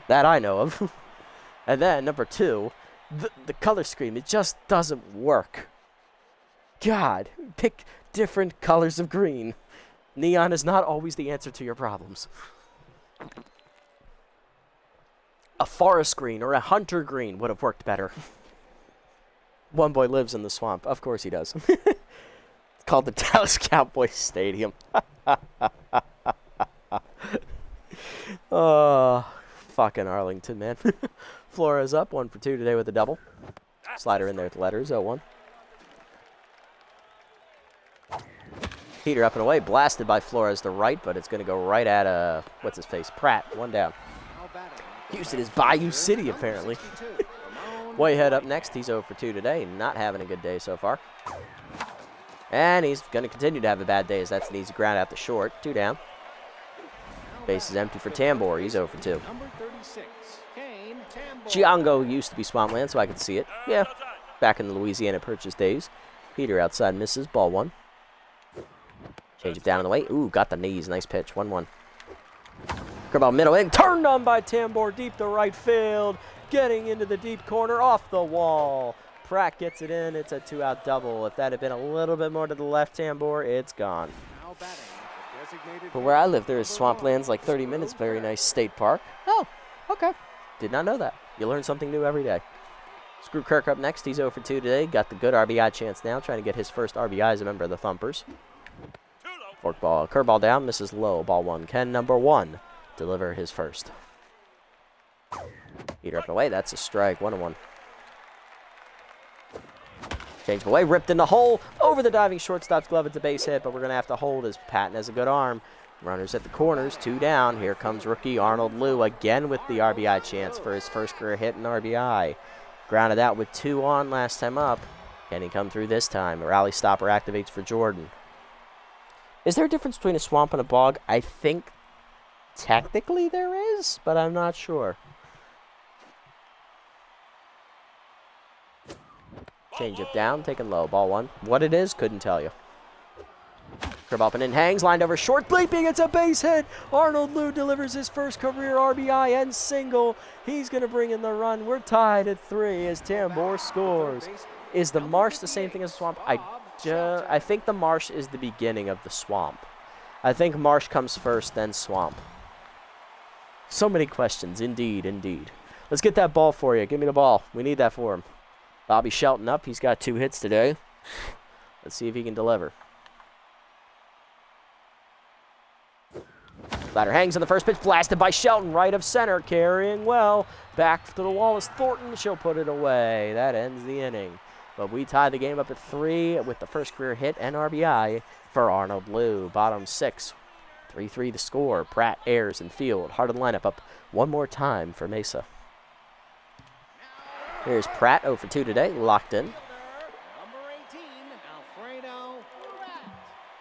That I know of. And then, number two, the color scheme, it just doesn't work. God, pick different colors of green. Neon is not always the answer to your problems. A forest green or a hunter green would have worked better. One boy lives in the swamp. Of course he does. It's called the Dallas Cowboys Stadium. Oh, fucking Arlington, man. Flores up, 1 for 2 today with a double. Slider in there with the letters, 0-1. Peter up and away, blasted by Flores to right, but it's going to go right at, what's his face? Pratt, 1 down. Houston is Bayou City, apparently. Whitehead up next. He's 0 for 2 today. Not having a good day so far. And he's going to continue to have a bad day as that's an easy ground out the short. 2 down. Base is empty for Tambor. He's 0 for 2. Giango used to be Swampland, so I could see it. Yeah, back in the Louisiana Purchase days. Peter outside misses. Ball 1. Change it down in the way. Ooh, got the knees. Nice pitch. 1-1. Curveball middle in, turned on by Tambor, deep to right field, getting into the deep corner, off the wall. Pratt gets it in, it's a 2-out double. If that had been a little bit more to the left, Tambor, it's gone. But where I live, there is swamplands like 30 minutes, very nice state park. Oh, okay. Did not know that. You learn something new every day. Screw Kirk up next, he's 0 for 2 today, got the good RBI chance now, trying to get his first RBI as a member of the Thumpers. Forkball, curveball down, misses low, ball 1. Ken, number 1. Deliver his first. Peter up and away. That's a strike. 1-1. Change away. Ripped in the hole. Over the diving shortstop's glove. It's a base hit, but we're going to have to hold as Patton has a good arm. Runners at the corners. 2 down. Here comes rookie Arnold Liu again with the RBI chance for his first career hit and RBI. Grounded out with 2 on last time up. Can he come through this time? A rally stopper activates for Jordan. Is there a difference between a swamp and a bog? I think technically there is, but I'm not sure. Change it down, taking low. Ball 1. What it is, couldn't tell you. Curve up and in, hangs, lined over short, bleeping, it's a base hit. Arnold Liu delivers his first career RBI and single. He's going to bring in the run. We're tied at 3 as Tambor scores. Is the marsh the same thing as the swamp? I think the marsh is the beginning of the swamp. I think marsh comes first, then swamp. So many questions, indeed, indeed. Let's get that ball for you. Give me the ball. We need that for him. Bobby Shelton up. He's got 2 hits today. Let's see if he can deliver. Ladder hangs on the first pitch. Blasted by Shelton. Right of center. Carrying well. Back to the wall is Thornton. She'll put it away. That ends the inning. But we tie the game up at 3 with the first career hit and RBI for Arnold Liu. Bottom 6. 3-3 the score. Pratt, Ayers, and Field. Heart of the lineup up one more time for Mesa. Here's Pratt, 0 for 2 today, locked in.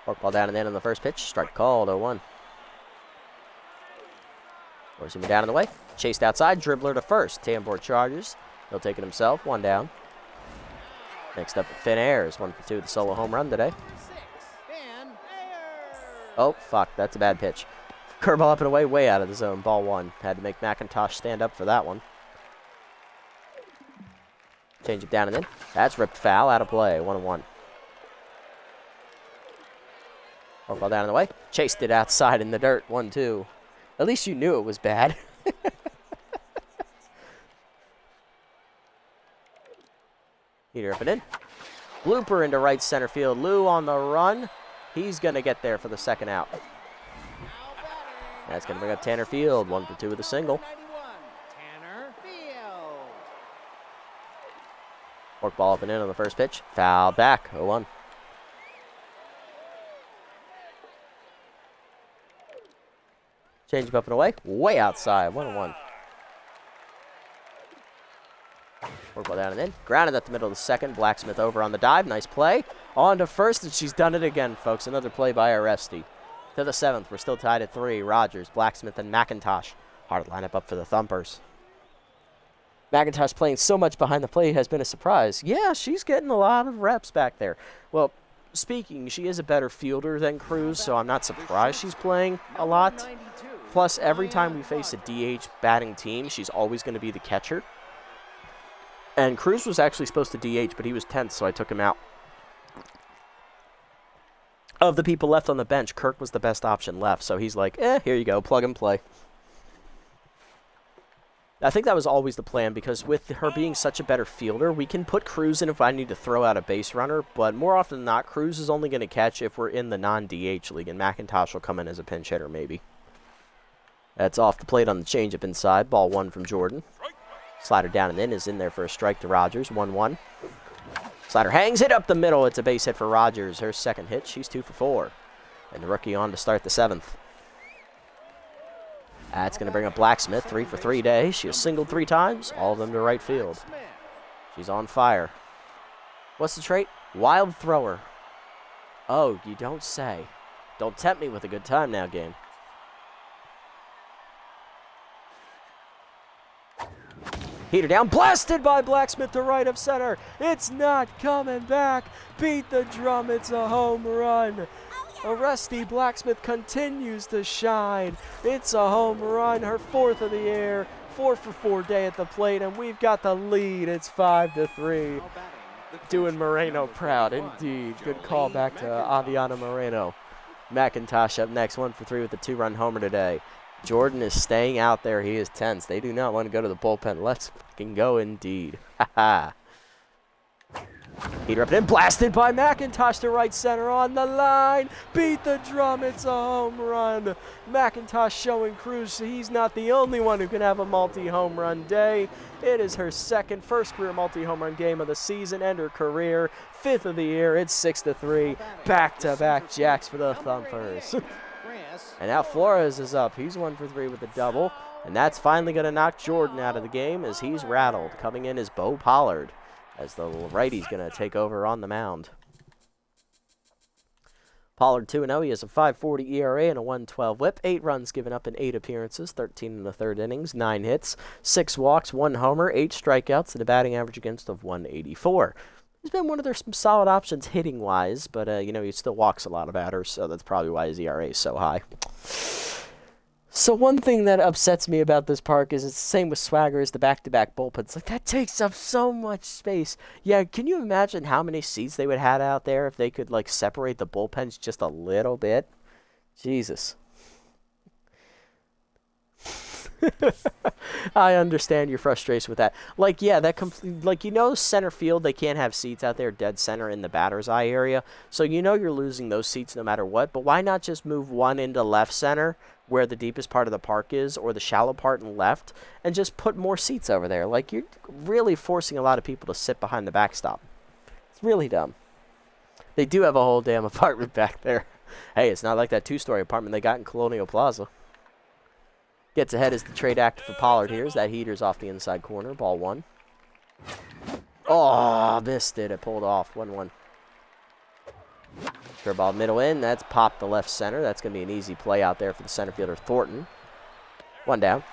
Forkball down and in on the first pitch. Strike called, 0-1. Forcing him down in the way. Chased outside, dribbler to first. Tambor charges. He'll take it himself, 1 down. Next up, Finn Ayers, 1 for 2 with the solo home run today. Oh, fuck, that's a bad pitch. Curveball up and away, way out of the zone. Ball 1. Had to make McIntosh stand up for that one. Change it down and in. That's ripped foul, out of play. 1-1. Curveball down in the way. Chased it outside in the dirt. 1-2. At least you knew it was bad. Heater up and in. Blooper into right center field. Liu on the run. He's going to get there for the second out. That's going to bring up Tanner Field. 1 for 2 with a single. Forkball up and in on the first pitch. Foul back. 0-1. Change up and away. Way outside. 1-1. Work ball down and in. Grounded at the middle of the second. Blacksmith over on the dive. Nice play. On to first, and she's done it again, folks. Another play by our Resty. To the 7th. We're still tied at 3. Rogers, Blacksmith, and McIntosh. Hard lineup up for the Thumpers. McIntosh playing so much behind the plate has been a surprise. Yeah, she's getting a lot of reps back there. Well, speaking, she is a better fielder than Cruz, so I'm not surprised she's playing a lot. Plus, every time we face a DH batting team, she's always going to be the catcher. And Cruz was actually supposed to DH, but he was 10th, so I took him out. Of the people left on the bench, Kirk was the best option left, so he's like, here you go, plug and play. I think that was always the plan, because with her being such a better fielder, we can put Cruz in if I need to throw out a base runner, but more often than not, Cruz is only going to catch if we're in the non-DH league, and McIntosh will come in as a pinch hitter, maybe. That's off the plate on the changeup inside. Ball 1 from Jordan. Slider down and in is in there for a strike to Rogers. 1-1. Slider hangs it up the middle. It's a base hit for Rogers. Her second hit. She's 2 for 4. And the rookie on to start the 7th. That's going to bring up Blacksmith. 3 for 3 day. She has singled 3 times. All of them to right field. She's on fire. What's the trait? Wild thrower. Oh, you don't say. Don't tempt me with a good time now, game. Heater down, blasted by Blacksmith to right of center. It's not coming back. Beat the drum, it's a home run. A Rusty Blacksmith continues to shine. It's a home run, her 4th of the year. 4 for 4 day at the plate, and we've got the lead. It's 5-3. Doing Moreno proud, indeed. Good call back to Aviana Moreno. McIntosh up next, 1 for 3 with a 2-run homer today. Jordan is staying out there. He is tense. They do not want to go to the bullpen. Let's fucking go indeed. Ha-ha. Heater up and in. Blasted by McIntosh to right center on the line. Beat the drum. It's a home run. McIntosh showing Cruz he's not the only one who can have a multi-home run day. It is her first career multi-home run game of the season and her career. 5th of the year. It's 6-3. Back-to-back jacks for the Thumpers. And now Flores is up. He's 1 for 3 with a double. And that's finally going to knock Jordan out of the game as he's rattled. Coming in is Bo Pollard as the righty's going to take over on the mound. Pollard 2-0. He has a 5.40 ERA and a 1.12 whip. 8 runs given up in 8 appearances, 13 in the 3rd innings, 9 hits, 6 walks, 1 homer, 8 strikeouts, and a batting average against of 184. He's been one of their solid options hitting-wise, but, he still walks a lot of batters, so that's probably why his ERA is so high. So one thing that upsets me about this park is it's the same with Swagger as the back-to-back bullpens. Like, that takes up so much space. Yeah, can you imagine how many seats they would have out there if they could, separate the bullpens just a little bit? Jesus. I understand your frustration with that. Center field, they can't have seats out there dead center in the batter's eye area. So you're losing those seats no matter what. But why not just move one into left center where the deepest part of the park is, or the shallow part in left, and just put more seats over there? You're really forcing a lot of people to sit behind the backstop. It's really dumb. They do have a whole damn apartment back there. Hey, it's not like that 2-story apartment they got in Colonial Plaza. Gets ahead as the trade actor for Pollard here as that heater's off the inside corner. Ball 1. Oh, missed it. It pulled off. 1-1. Curveball middle in. That's popped the left center. That's going to be an easy play out there for the center fielder, Thornton. 1 down.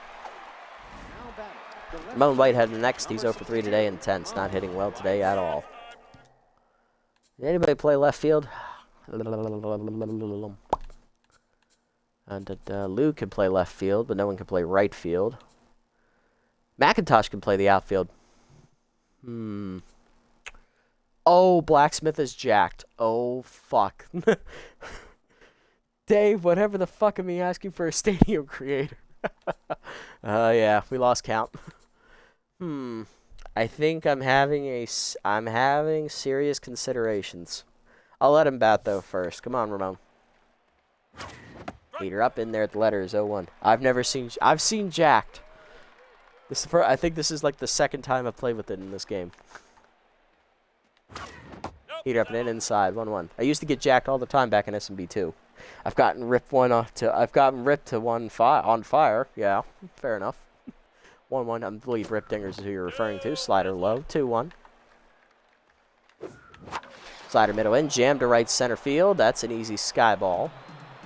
Ramon Whitehead next. He's 0 for 3 today and 10's. Not hitting well today at all. Did anybody play left field? And Lou can play left field, but no one can play right field. McIntosh can play the outfield. Oh, Blacksmith is jacked. Oh, fuck. Dave, whatever the fuck am I asking for a stadium creator? Yeah, we lost count. I think I'm having serious considerations. I'll let him bat, though, first. Come on, Ramon. Heater up in there at the letters, 0-1. I've seen jacked. I think this is the second time I've played with it in this game. Heater up and inside, 1-1. I used to get jacked all the time back in SMB4. I've gotten ripped to one on fire. Yeah, fair enough. 1-1. I believe Rip Dingers is who you're referring to. Slider low. 2-1. Slider middle in. Jam to right center field. That's an easy sky ball.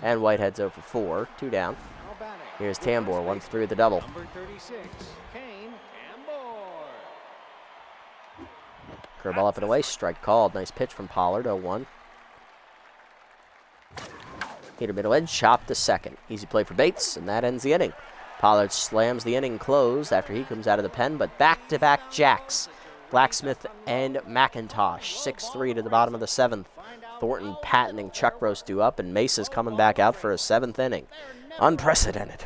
And Whitehead's over 4. 2 down. Here's Tambor. 1 for 3 with the double. Number 36, Kane Tambor. Curveball up and away. Strike called. Nice pitch from Pollard. 0-1. Heater middle edge. Chop to second. Easy play for Bates, and that ends the inning. Pollard slams the inning closed after he comes out of the pen, but back-to-back jacks. Blacksmith and McIntosh. 6-3 to the bottom of the 7th. Thornton, Patton, and Chuck Roast due up, and Mesa's coming back out for a 7th inning. Unprecedented.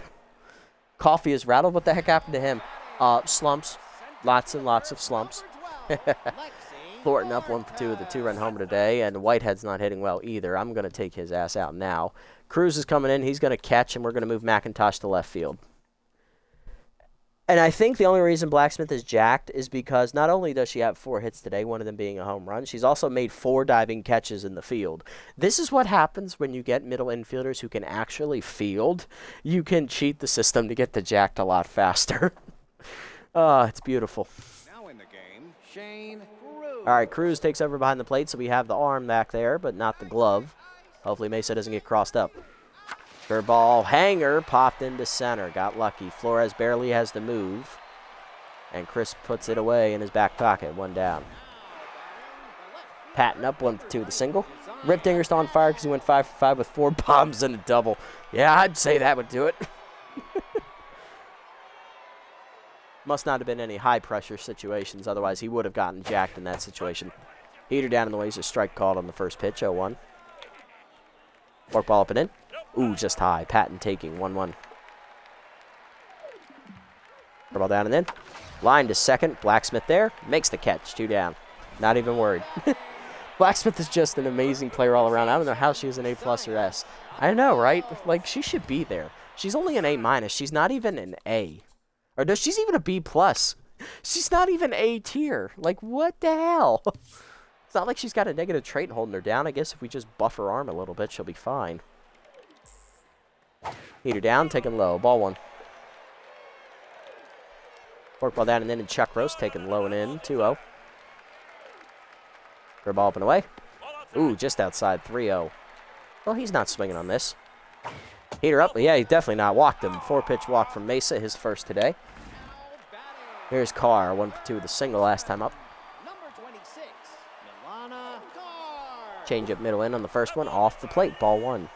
Coffee is rattled. What the heck happened to him? Slumps. Lots and lots of slumps. Thornton up 1 for 2 with a 2-run homer today, and Whitehead's not hitting well either. I'm going to take his ass out now. Cruz is coming in. He's going to catch, and we're going to move McIntosh to left field. And I think the only reason Blacksmith is jacked is because not only does she have 4 hits today, one of them being a home run, she's also made 4 diving catches in the field. This is what happens when you get middle infielders who can actually field. You can cheat the system to get the jacked a lot faster. It's beautiful. Now in the game, Shane Cruz. All right, Cruz takes over behind the plate, so we have the arm back there, but not the glove. Hopefully Mesa doesn't get crossed up. Curveball hanger popped into center. Got lucky. Flores barely has to move. And Chris puts it away in his back pocket. 1 down. Patton up 1 for 2 with a single. Rip Dinger's on fire because he went 5 for 5 with 4 bombs and a double. Yeah, I'd say that would do it. Must not have been any high-pressure situations. Otherwise, he would have gotten jacked in that situation. Heater down in the ways. A strike called on the first pitch. 0-1. Forkball up and in. Ooh, just high. Patton taking 1-1. Ball down and in. Line to second. Blacksmith there. Makes the catch. 2 down. Not even worried. Blacksmith is just an amazing player all around. I don't know how she is an A+ or S. I know, right? Like, she should be there. She's only an A-. She's not even an A. Or does she's even a B+. She's not even A tier. Like, what the hell? It's not like she's got a negative trait holding her down. I guess if we just buff her arm a little bit, she'll be fine. Heater down, taking low. Ball 1. Forkball down and in, and Chuck Roast taking low and in. 2-0. Ball up and away. Ooh, just outside. 3-0. Well, he's not swinging on this. Heater up. Yeah, he's definitely not. Walked him. 4-pitch walk from Mesa, his first today. Here's Carr. 1 for 2 with a single last time up. Change up middle in on the first one. Off the plate. Ball 1.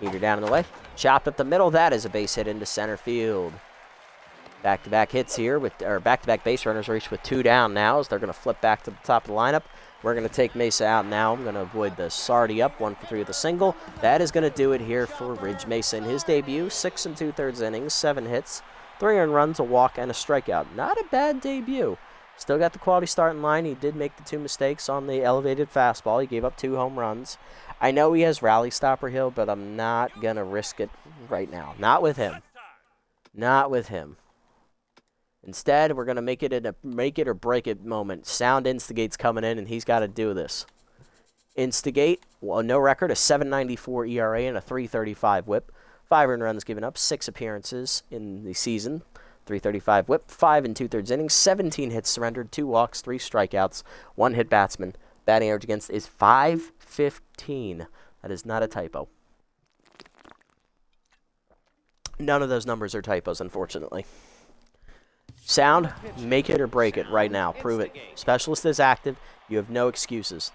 Heater down in the way. Chopped up the middle. That is a base hit into center field. Back-to-back hits here, or back-to-back base runners reach with 2 down now as they're going to flip back to the top of the lineup. We're going to take Mesa out now. I'm going to avoid the Sardi up. 1 for 3 with a single. That is going to do it here for Ridge Mesa in his debut. 6 2/3 innings, 7 hits, 3 earned runs, a walk, and a strikeout. Not a bad debut. Still got the quality start in line. He did make the 2 mistakes on the elevated fastball. He gave up 2 home runs. I know he has rally stopper hill, but I'm not going to risk it right now. Not with him. Not with him. Instead, we're going to make it a make it or break it moment. Sound Instigate's coming in, and he's got to do this. Instigate, well, no record, a 7.94 ERA and a 3.35 whip. 5 earned runs given up, 6 appearances in the season. 3.35 whip, 5 2/3 innings, 17 hits surrendered, 2 walks, 3 strikeouts, 1 hit batsman. Batting average against is .515. That is not a typo. None of those numbers are typos, unfortunately. Sound, make it or break it right now. Prove it. Specialist is active. You have no excuses.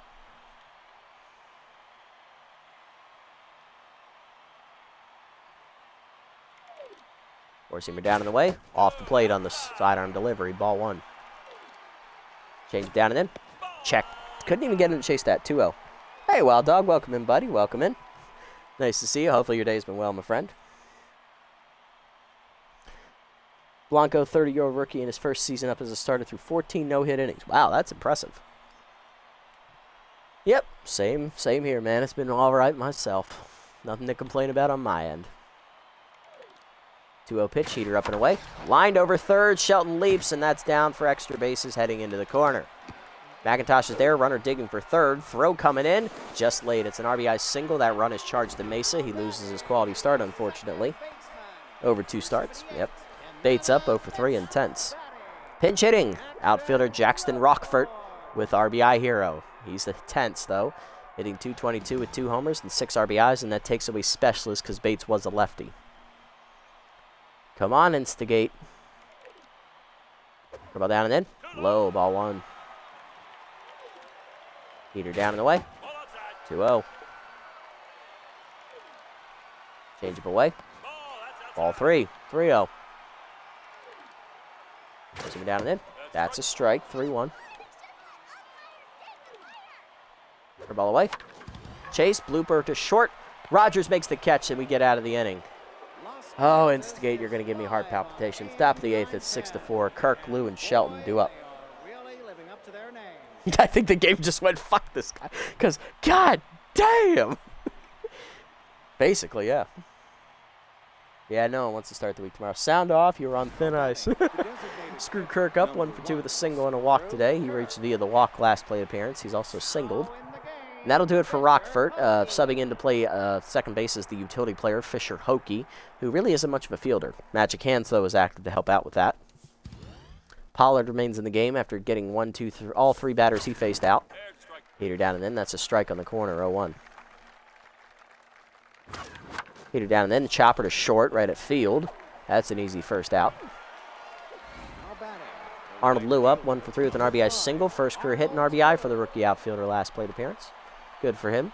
Four-seamer down in the way. Off the plate on the sidearm delivery. Ball 1. Change it down and in. Check. Couldn't even get him to chase that. 2-0. Hey, Wild Dog. Welcome in, buddy. Welcome in. Nice to see you. Hopefully your day's been well, my friend. Blanco, 30-year-old rookie in his first season up as a starter through 14 no-hit innings. Wow, that's impressive. Yep, same here, man. It's been all right myself. Nothing to complain about on my end. 2-0 pitch, heater up and away. Lined over third, Shelton leaps, and that's down for extra bases heading into the corner. McIntosh is there, runner digging for third. Throw coming in, just late. It's an RBI single. That run is charged to Mesa. He loses his quality start, unfortunately. Over 2 starts, yep. Bates up 0 for 3 in tenths. Pinch hitting, outfielder Jackson Rockford with RBI hero. He's the tenths, though, hitting .222 with 2 homers and 6 RBIs, and that takes away specialist because Bates was a lefty. Come on, Instigate. Ball down and in. Low, ball 1. Heater down and away. 2-0. Change up away. Ball 3. 3-0. Puts him down and in. That's a strike. 3-1. Ball away. Chase, blooper to short. Rogers makes the catch, and we get out of the inning. Oh, Instigate, you're going to give me heart palpitations. Top of the 8th, it's 6-4. Kirk, Lou, and Shelton due up. I think the game just went, fuck this guy. Because, god damn. Basically, yeah. Yeah, no one wants to start the week tomorrow. Sound off, you're on thin ice. Screwed Kirk up 1 for 2 with a single and a walk today. He reached via the walk last plate appearance. He's also singled. And that'll do it for Rockford. Subbing in to play second base is the utility player, Fisher Hokie, who really isn't much of a fielder. Magic Hands, though, is active to help out with that. Pollard remains in the game after getting 1, 2, 3, all 3 batters he faced out. Heater down and in. That's a strike on the corner, 0-1. Heater down and in. Chopper to short right at field. That's an easy first out. Arnold Lou up 1 for 3 with an RBI single. First career hit and RBI for the rookie outfielder last plate appearance. Good for him.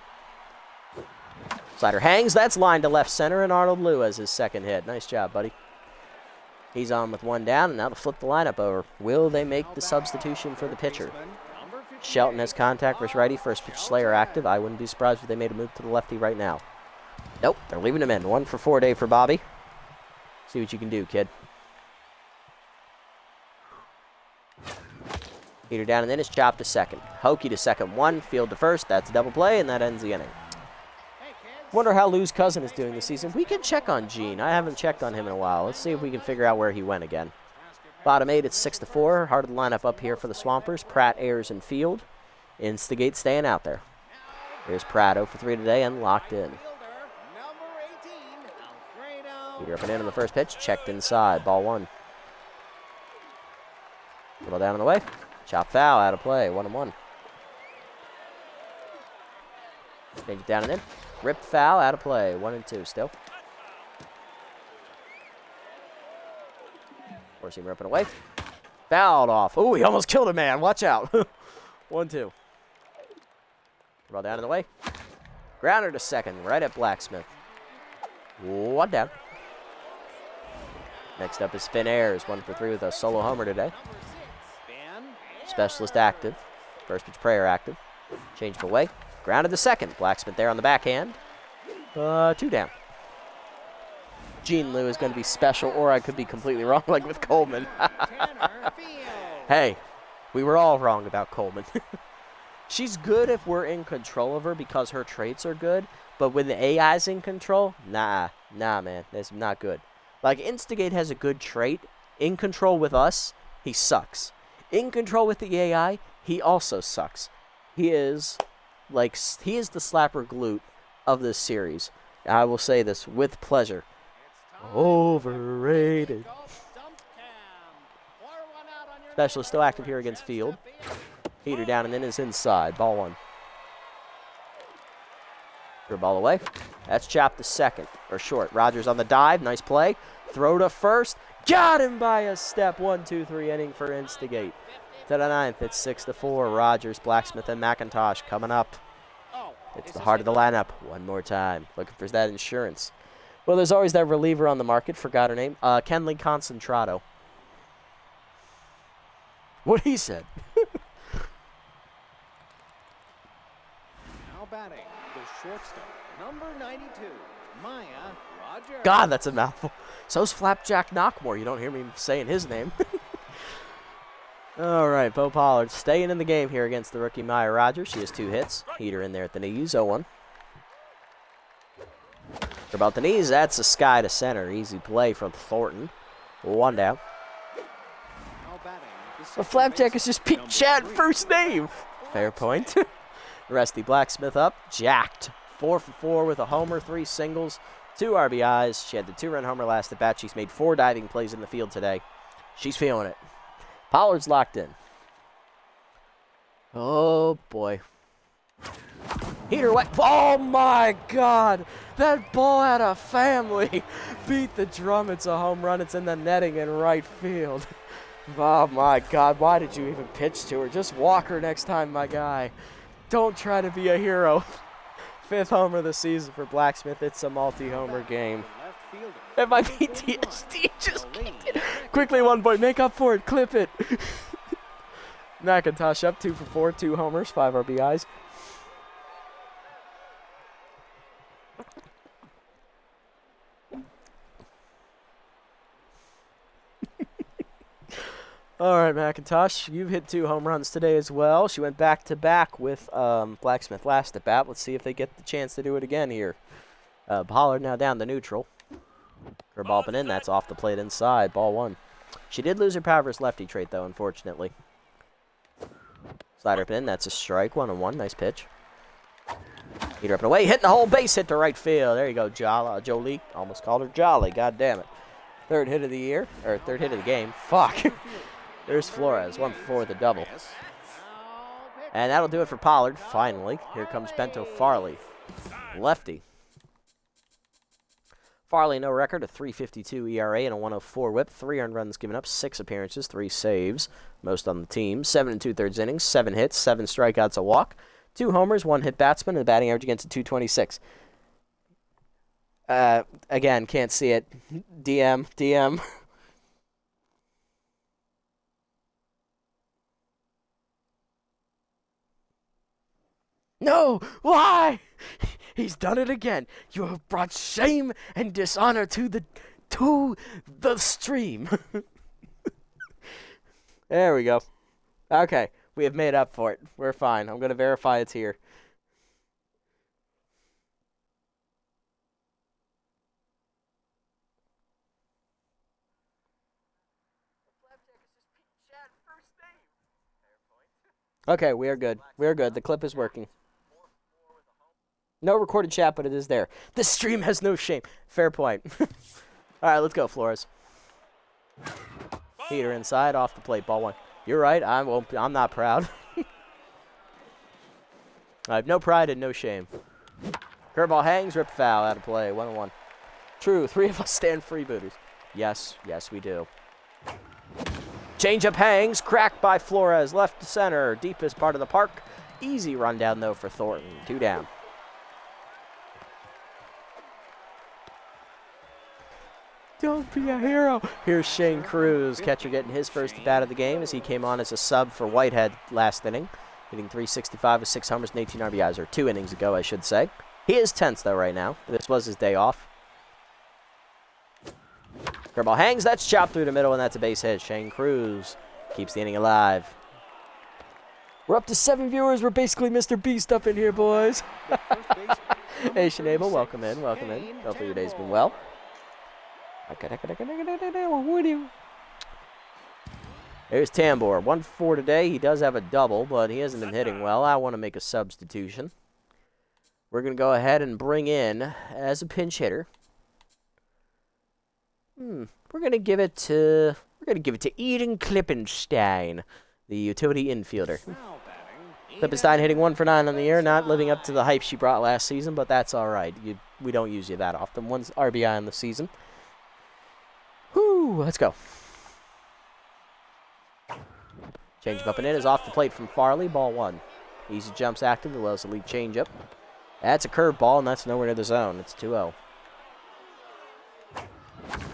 Slider hangs. That's lined to left center, and Arnold Lou has his second hit. Nice job, buddy. He's on with 1 down, and now to flip the lineup over. Will they make the substitution for the pitcher? Shelton has contact versus righty. First pitch Slayer active. I wouldn't be surprised if they made a move to the lefty right now. Nope, they're leaving him in. 1 for 4 day for Bobby. See what you can do, kid. Heater down and then is chopped to second. Hokie to second 1, field to first. That's a double play, and that ends the inning. Wonder how Lou's cousin is doing this season. We can check on Gene. I haven't checked on him in a while. Let's see if we can figure out where he went again. Bottom 8, it's 6-4. Heart of the lineup up here for the Swampers. Pratt, Ayers, and Field. Instigate staying out there. Here's Pratt 0 for 3 today and locked in. Heater up and in on the first pitch. Checked inside. Ball 1. Ball down on the way. Chop foul, out of play, 1-1. Change it down and in. Ripped foul, out of play, 1-2 still. Forcing ripping away. Fouled off. Ooh, he almost killed a man. Watch out. 1-2. Ball down in the way. Grounder to second, right at Blacksmith. 1 down. Next up is Finn Ayers, 1 for 3 with a solo homer today. Specialist active. First pitch Prayer active. Change of away. Grounded to second. Blacksmith there on the backhand. 2 down. Gene Lou is going to be special, or I could be completely wrong, like with Coleman. Hey, we were all wrong about Coleman. She's good if we're in control of her because her traits are good, but when the AI's in control, nah, man, that's not good. Like, Instigate has a good trait. In control with us, he sucks. In control with the AI, he also sucks. He is the slapper glute of this series. I will say this with pleasure. Overrated. Specialist still active here against Field. Heater down and then is inside. Ball 1. Your ball away. That's chopped to second, or short. Rogers on the dive. Nice play. Throw to first. Got him by a step. 1-2-3 inning for Instigate. To the 9th, it's 6-4. Rogers, Blacksmith, and McIntosh coming up. It's the heart of the lineup. One more time. Looking for that insurance. Well, there's always that reliever on the market. Forgot her name. Kenley Concentrato. What he said. Now batting, the shortstop, number 92, Maya Rogers. God, that's a mouthful. So's Flapjack Knockmore. You don't hear me saying his name. All right, Bo Pollard staying in the game here against the rookie Maya Rogers. She has 2 hits. Heater in there at the knees, 0-1. For about the knees, that's a sky to center. Easy play from Thornton. 1 down. Well, Flapjack is just Pete Chad first name. Fair point. Rusty Blacksmith up. Jacked. 4 for 4 with a homer, 3 singles, 2 RBIs. She had the 2-run homer last at bat. She's made 4 diving plays in the field today. She's feeling it. Pollard's locked in. Oh, boy. Heater wet. Oh, my God. That ball had a family. Beat the drum. It's a home run. It's in the netting in right field. Oh, my God. Why did you even pitch to her? Just walk her next time, my guy. Don't try to be a hero. 5th homer of the season for Blacksmith. It's a multi-homer game. It might be TSD. Just quickly, 1 point. Make up for it. Clip it. McIntosh up 2 for 4. 2 homers, 5 RBIs. All right, McIntosh, you've hit 2 home runs today as well. She went back-to-back with Blacksmith last at bat. Let's see if they get the chance to do it again here. Pollard now down to neutral. Her ball up and in. That's off the plate inside. Ball 1. She did lose her power versus lefty trait, though, unfortunately. Slider up and in. That's a strike. 1-1. Nice pitch. Heater up and away. Hitting the whole base hit to right field. There you go, Jolie. Almost called her Jolly. God damn it. 3rd hit of the year. Or 3rd hit of the game. Fuck. There's Flores. 1 for 4 with a double. And that'll do it for Pollard, finally. Here comes Bento Farley. Lefty. Farley, no record, a 3.52 ERA and a 1.04 whip. 3 earned runs given up, 6 appearances, 3 saves. Most on the team. 7 2/3 innings, 7 hits, 7 strikeouts, a walk. 2 homers, 1 hit batsman, and a batting average against a 226. Again, can't see it. DM. No! Why? He's done it again. You have brought shame and dishonor to the stream. There we go. Okay, we have made up for it. We're fine. I'm going to verify it's here. Okay, we are good. We are good. The clip is working. No recorded chat, but it is there. This stream has no shame. Fair point. All right, let's go, Flores. Heater inside, off the plate, ball 1. You're right. I'm not proud. I have no pride and no shame. Curveball hangs, rip foul, out of play, 1-1. True, 3 of us stand freebooters. Yes, we do. Changeup hangs, cracked by Flores, left to center, deepest part of the park. Easy rundown, though, for Thornton. 2 down. Don't be a hero. Here's Shane Cruz, catcher getting his first at bat of the game as he came on as a sub for Whitehead last inning, hitting .365 with 6 homers and 18 RBIs, or 2 innings ago, I should say. He is tense, though, right now. This was his day off. Curveball hangs, that's chopped through the middle, and that's a base hit. Shane Cruz keeps the inning alive. We're up to 7 viewers. We're basically Mr. Beast up in here, boys. Hey, Shanable, welcome in. Hopefully your day's been well. There's Tambor. 1 for 4 today. He does have a double, but he hasn't been hitting well. I want to make a substitution. We're going to go ahead and bring in, as a pinch hitter, we're going to give it to Eden Klippenstein, the utility infielder. Klippenstein hitting 1 for 9 on the year, not living up to the hype she brought last season, but that's all right. We don't use you that often. 1 RBI on the season. Whoo, let's go. Changeup up and in is off the plate from Farley, ball 1. Easy jumps active, as well as a lead changeup. That's a curveball, and that's nowhere near the zone. It's 2-0.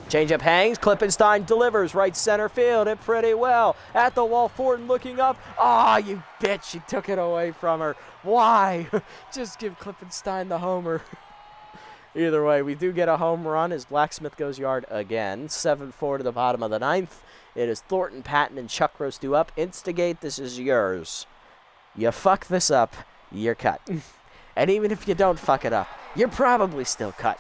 Changeup hangs. Klippenstein delivers right center field. Hit pretty well. At the wall, Fortin looking up. Ah, you bitch. You took it away from her. Why? Just give Klippenstein the homer. Either way, we do get a home run as Blacksmith goes yard again. 7-4 to the bottom of the 9th. It is Thornton, Patton, and Chuck Roast due up. Instigate, this is yours. You fuck this up, you're cut. And even if you don't fuck it up, you're probably still cut.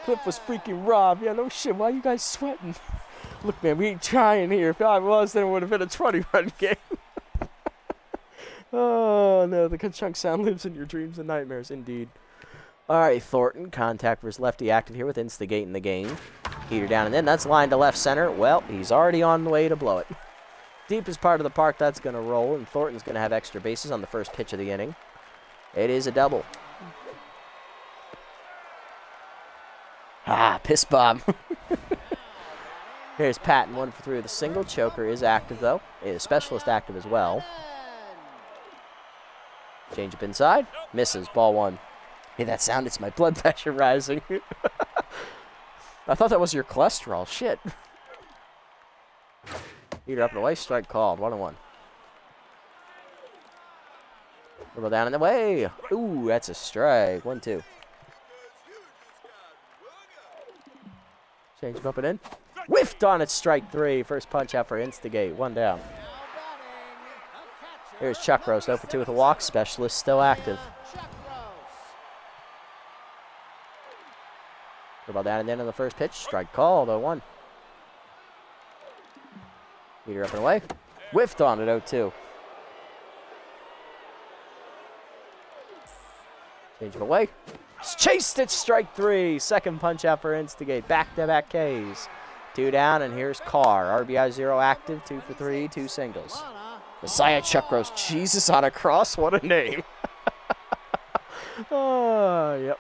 Clip was freaking robbed. Yeah, no shit. Why are you guys sweating? Look, man, we ain't trying here. If I was, then it would have been a 20-run game. Oh, no. The Ka-chunk sound lives in your dreams and nightmares, indeed. All right, Thornton, contact versus lefty active here with Instigate in the game. Heater down and in. That's line to left center. Well, he's already on the way to blow it. Deepest part of the park, that's going to roll, and Thornton's going to have extra bases on the first pitch of the inning. It is a double. Piss Bob. Here's Patton, 1 for 3 with a single. Choker is active, though. Is specialist active as well. Change up inside. Misses. Ball 1. Hey, that sound, it's my blood pressure rising. I thought that was your cholesterol. Shit. Heater up and away. Strike called. 1-1. Dribble down and away. Ooh, that's a strike. 1-2. Change him up and in. Whiffed on it. Strike 3. First punch out for Instigate. 1 down. Here's Chuck Rose. 0 for 2 with a walk. Specialist still active. Dribble down and in on the first pitch. Strike called. 0-1. Heater up and away. Whiffed on it. 0-2. Change him away. Chased it. Strike 3. Second punch out for Instigate. Back-to-back Ks. 2 down, and here's Carr. RBI 0 active. 2 for 3. 2 singles. Messiah Chuck Rose. Jesus on a cross. What a name. Oh, yep.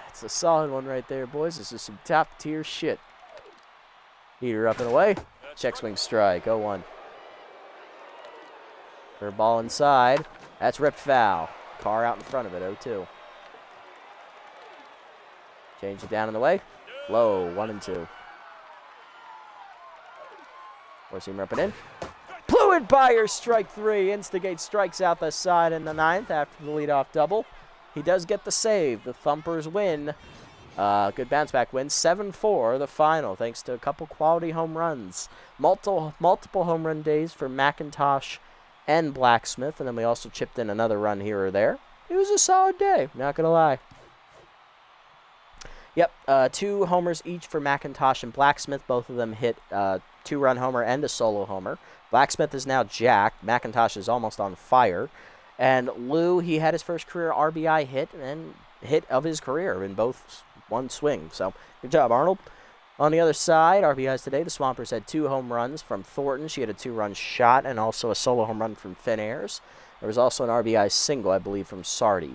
It's a solid one right there, boys. This is some top-tier shit. Heater up and away. Check swing strike. 0-1. Curve ball inside. That's ripped foul. Carr out in front of it. 0-2. Change it down in the way. Low. 1-2. Four-seamer up and in. Blew it by her. Strike 3. Instigate strikes out the side in the 9th after the leadoff double. He does get the save. The Thumpers win. Good bounce back win. 7-4 the final thanks to a couple quality home runs. Multiple home run days for McIntosh and Blacksmith. And then we also chipped in another run here or there. It was a solid day. Not going to lie. Yep, 2 homers each for McIntosh and Blacksmith. Both of them hit 2-run homer and a solo homer. Blacksmith is now jacked. McIntosh is almost on fire. And Lou, he had his first career RBI hit and hit of his career in both one swing. So, good job, Arnold. On the other side, RBIs today, the Swampers had 2 home runs from Thornton. She had a 2-run shot and also a solo home run from Finn Ayers. There was also an RBI single, I believe, from Sardi.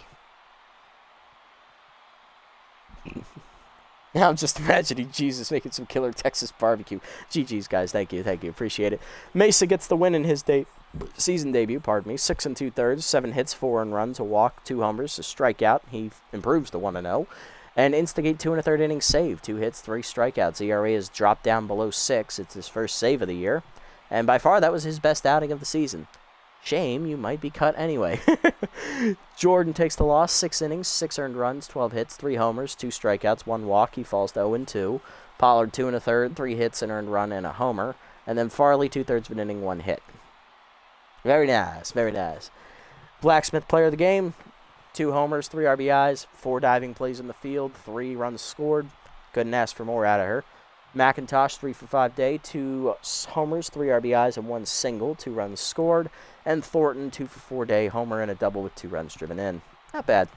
Now I'm just imagining Jesus making some killer Texas barbecue. GG's, guys. Thank you. Appreciate it. Mesa gets the win in his season debut, 6 2/3, 7 hits, 4 runs, a walk, 2 homers, a strikeout. He improves to 1-0. And Instigate 2 1/3 innings save, 2 hits, 3 strikeouts. ERA has dropped down below 6. It's his first save of the year. And by far, that was his best outing of the season. Shame you might be cut anyway. Jordan takes the loss, 6 innings, 6 earned runs, 12 hits, 3 homers, 2 strikeouts, 1 walk. He falls to 0-2. Pollard 2 1/3, 3 hits, an earned run, and a homer. And then Farley 2/3 of an inning, 1 hit. Very nice. Blacksmith player of the game, 2 homers, 3 RBIs, 4 diving plays in the field, 3 runs scored. Couldn't ask for more out of her. McIntosh, 3 for 5 day, 2 homers, 3 RBIs, and 1 single, 2 runs scored. And Thornton, 2 for 4 day, homer and a double with 2 runs driven in. Not bad.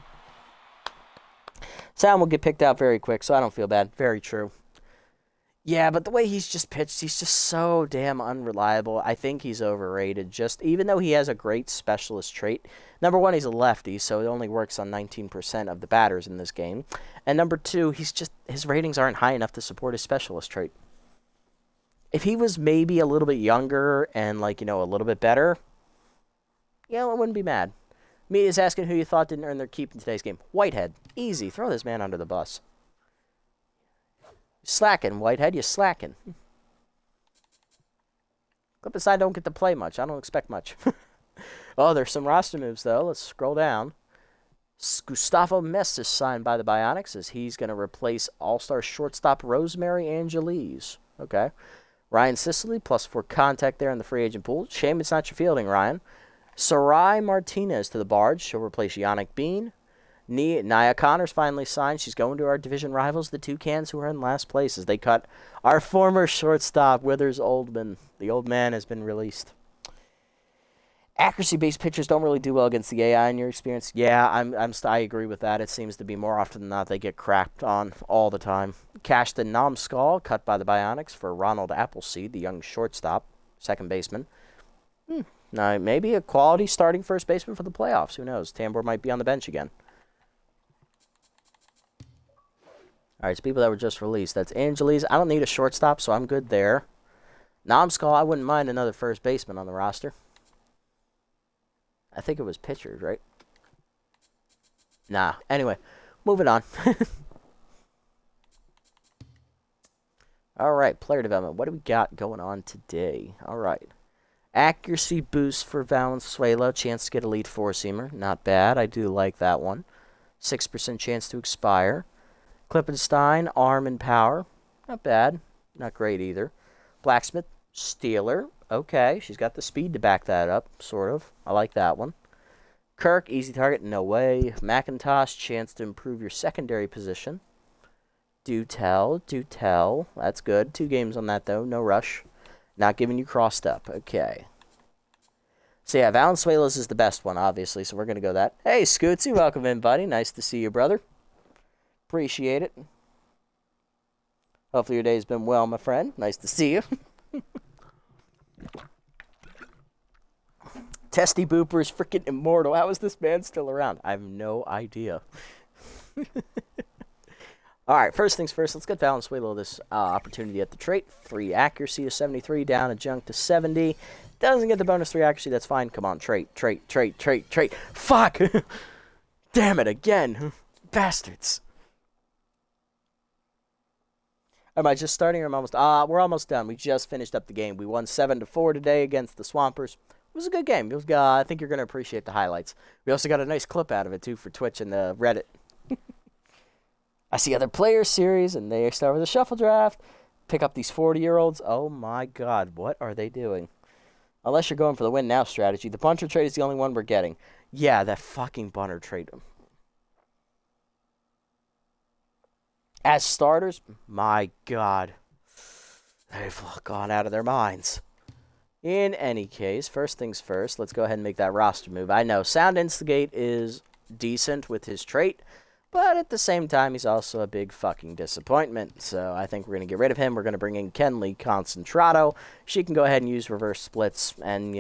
Sound will get picked out very quick, so I don't feel bad. Very true. Yeah, but the way he's just pitched, he's just so damn unreliable. I think he's overrated. Just even though he has a great specialist trait. Number 1, he's a lefty, so it only works on 19% of the batters in this game. And number 2, his ratings aren't high enough to support his specialist trait. If he was maybe a little bit younger and a little bit better, I wouldn't be mad. Media's asking who you thought didn't earn their keep in today's game. Whitehead. Easy. Throw this man under the bus. Slacking, Whitehead. You're slacking. Clip aside, don't get to play much. I don't expect much. Oh, there's some roster moves, though. Let's scroll down. Gustavo Mess is signed by the Bionics as he's going to replace all-star shortstop Rosemary Angeles. Okay. Ryan Sicily, +4 contact there in the free agent pool. Shame it's not your fielding, Ryan. Sarai Martinez to the Barge. She'll replace Yannick Bean. Nia Connor's finally signed. She's going to our division rivals, the Toucans, who are in last place, as they cut our former shortstop, Withers Oldman. The old man has been released. Accuracy-based pitchers don't really do well against the AI in your experience. Yeah, I agree with that. It seems to be more often than not they get crapped on all the time. Cashed the Nomskull, cut by the Bionics for Ronald Appleseed, the young shortstop, second baseman. Now, maybe a quality starting first baseman for the playoffs. Who knows? Tambor might be on the bench again. All right, so people that were just released. That's Angeles. I don't need a shortstop, so I'm good there. Nomskull, I wouldn't mind another first baseman on the roster. I think it was pitchers, right? Nah. Anyway, moving on. All right, player development. What do we got going on today? All right. Accuracy boost for Valenzuela. Chance to get elite four-seamer. Not bad. I do like that one. 6% chance to expire. Klippenstein, arm and power. Not bad. Not great either. Blacksmith, Steeler. Okay, she's got the speed to back that up, sort of. I like that one. Kirk, easy target, no way. McIntosh, chance to improve your secondary position. Do tell. That's good. 2 games on that, though. No rush. Not giving you crossed up. Okay. So, yeah, Valenzuela's is the best one, obviously, so we're going to go that. Hey, Scootsy, welcome in, buddy. Nice to see you, brother. Appreciate it. Hopefully your day's been well, my friend. Nice to see you. Testy Booper's freaking immortal. How is this man still around? I have no idea. All right, first things first, let's get Valenzuela this opportunity at the trait. 3 accuracy to 73, down a junk to 70. Doesn't get the bonus 3 accuracy, that's fine. Come on, trait. Fuck! Damn it, again. Bastards. Am I just starting or am I almost... we're almost done. We just finished up the game. We won 7-4 today against the Swampers. It was a good game. It was, I think you're going to appreciate the highlights. We also got a nice clip out of it, too, for Twitch and the Reddit. I see other players series, and they start with a shuffle draft. Pick up these 40-year-olds. Oh, my God. What are they doing? Unless you're going for the win now strategy. The bunter trade is the only one we're getting. Yeah, that fucking bunter trade. As starters, my God. They've gone out of their minds. In any case, first things first, let's go ahead and make that roster move. I know Sound Instigate is decent with his trait, but at the same time, he's also a big fucking disappointment. So I think we're going to get rid of him. We're going to bring in Kenley Concentrato. She can go ahead and use reverse splits, and,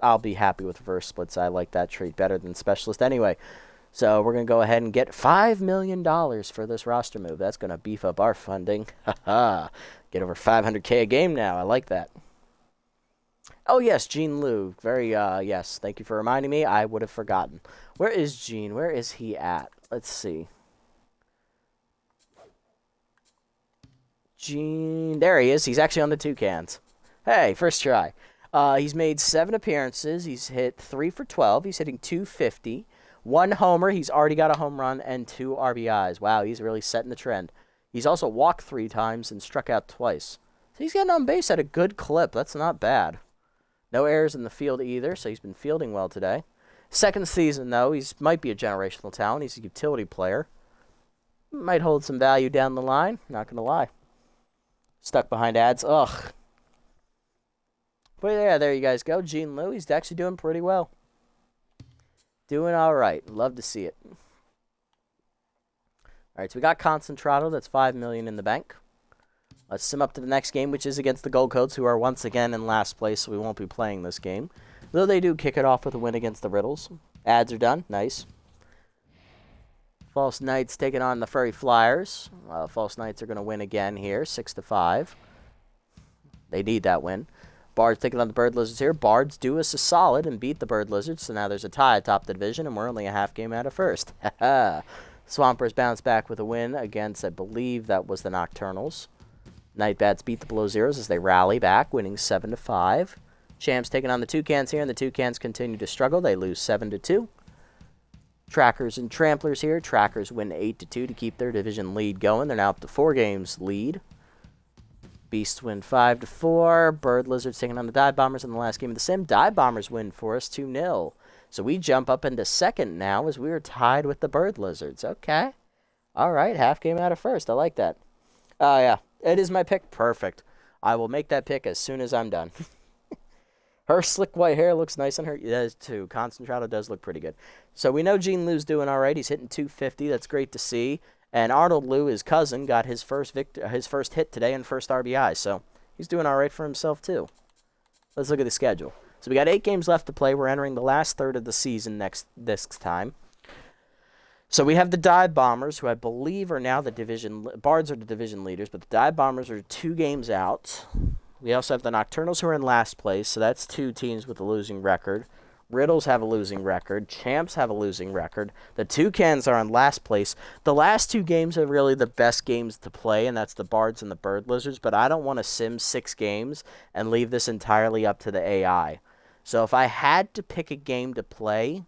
I'll be happy with reverse splits. I like that trait better than Specialist anyway. So we're going to go ahead and get $5 million for this roster move. That's going to beef up our funding. Haha. Get over 500K a game now. I like that. Oh, yes, Gene Liu. Yes. Thank you for reminding me. I would have forgotten. Where is Gene? Where is he at? Let's see. Gene. There he is. He's actually on the Toucans. Hey, first try. He's made 7 appearances. He's hit 3 for 12. He's hitting 250. 1 homer. He's already got a home run and 2 RBIs. Wow, he's really setting the trend. He's also walked 3 times and struck out twice. So he's getting on base at a good clip. That's not bad. No errors in the field either, so he's been fielding well today. Second season, though, he might be a generational talent. He's a utility player. Might hold some value down the line. Not going to lie. Stuck behind ads. Ugh. But yeah, there you guys go. Gene Liu, he's actually doing pretty well. Doing all right. Love to see it. All right, so we got Concentrato. That's $5 million in the bank. Let's sim up to the next game, which is against the Gold Coats, who are once again in last place, so we won't be playing this game. Though they do kick it off with a win against the Riddles. Ads are done. Nice. False Knights taking on the Furry Flyers. False Knights are going to win again here, 6-5. They need that win. Bards taking on the Bird Lizards here. Bards do us a solid and beat the Bird Lizards, so now there's a tie atop the division, and we're only a half game out of first. Swampers bounce back with a win against, I believe that was the Nocturnals. Nightbats beat the Below Zeros as they rally back, winning 7-5. Champs taking on the Toucans here, and the Toucans continue to struggle. They lose 7-2. Trackers and Tramplers here. Trackers win 8-2 to keep their division lead going. They're now up to 4 games lead. Beasts win 5-4. Bird Lizards taking on the Dive Bombers in the last game of the sim. Dive Bombers win for us 2-0. So we jump up into second now as we are tied with the Bird Lizards. Okay. All right, half game out of first. I like that. Yeah. It is my pick. Perfect. I will make that pick as soon as I'm done. Her slick white hair looks nice on her. It does too. Concentrato does look pretty good. So we know Gene Lou's doing all right. He's hitting 250. That's great to see. And Arnold Lou, his cousin, got his first hit today and first RBI. So he's doing all right for himself too. Let's look at the schedule. So we got 8 games left to play. We're entering the last third of the season this time. So we have the Dive Bombers, who I believe are now the division. Bards are the division leaders, but the Dive Bombers are 2 games out. We also have the Nocturnals, who are in last place, so that's 2 teams with a losing record. Riddles have a losing record. Champs have a losing record. The Toucans are in last place. The last 2 games are really the best games to play, and that's the Bards and the Bird Lizards, but I don't want to sim 6 games and leave this entirely up to the AI. So if I had to pick a game to play,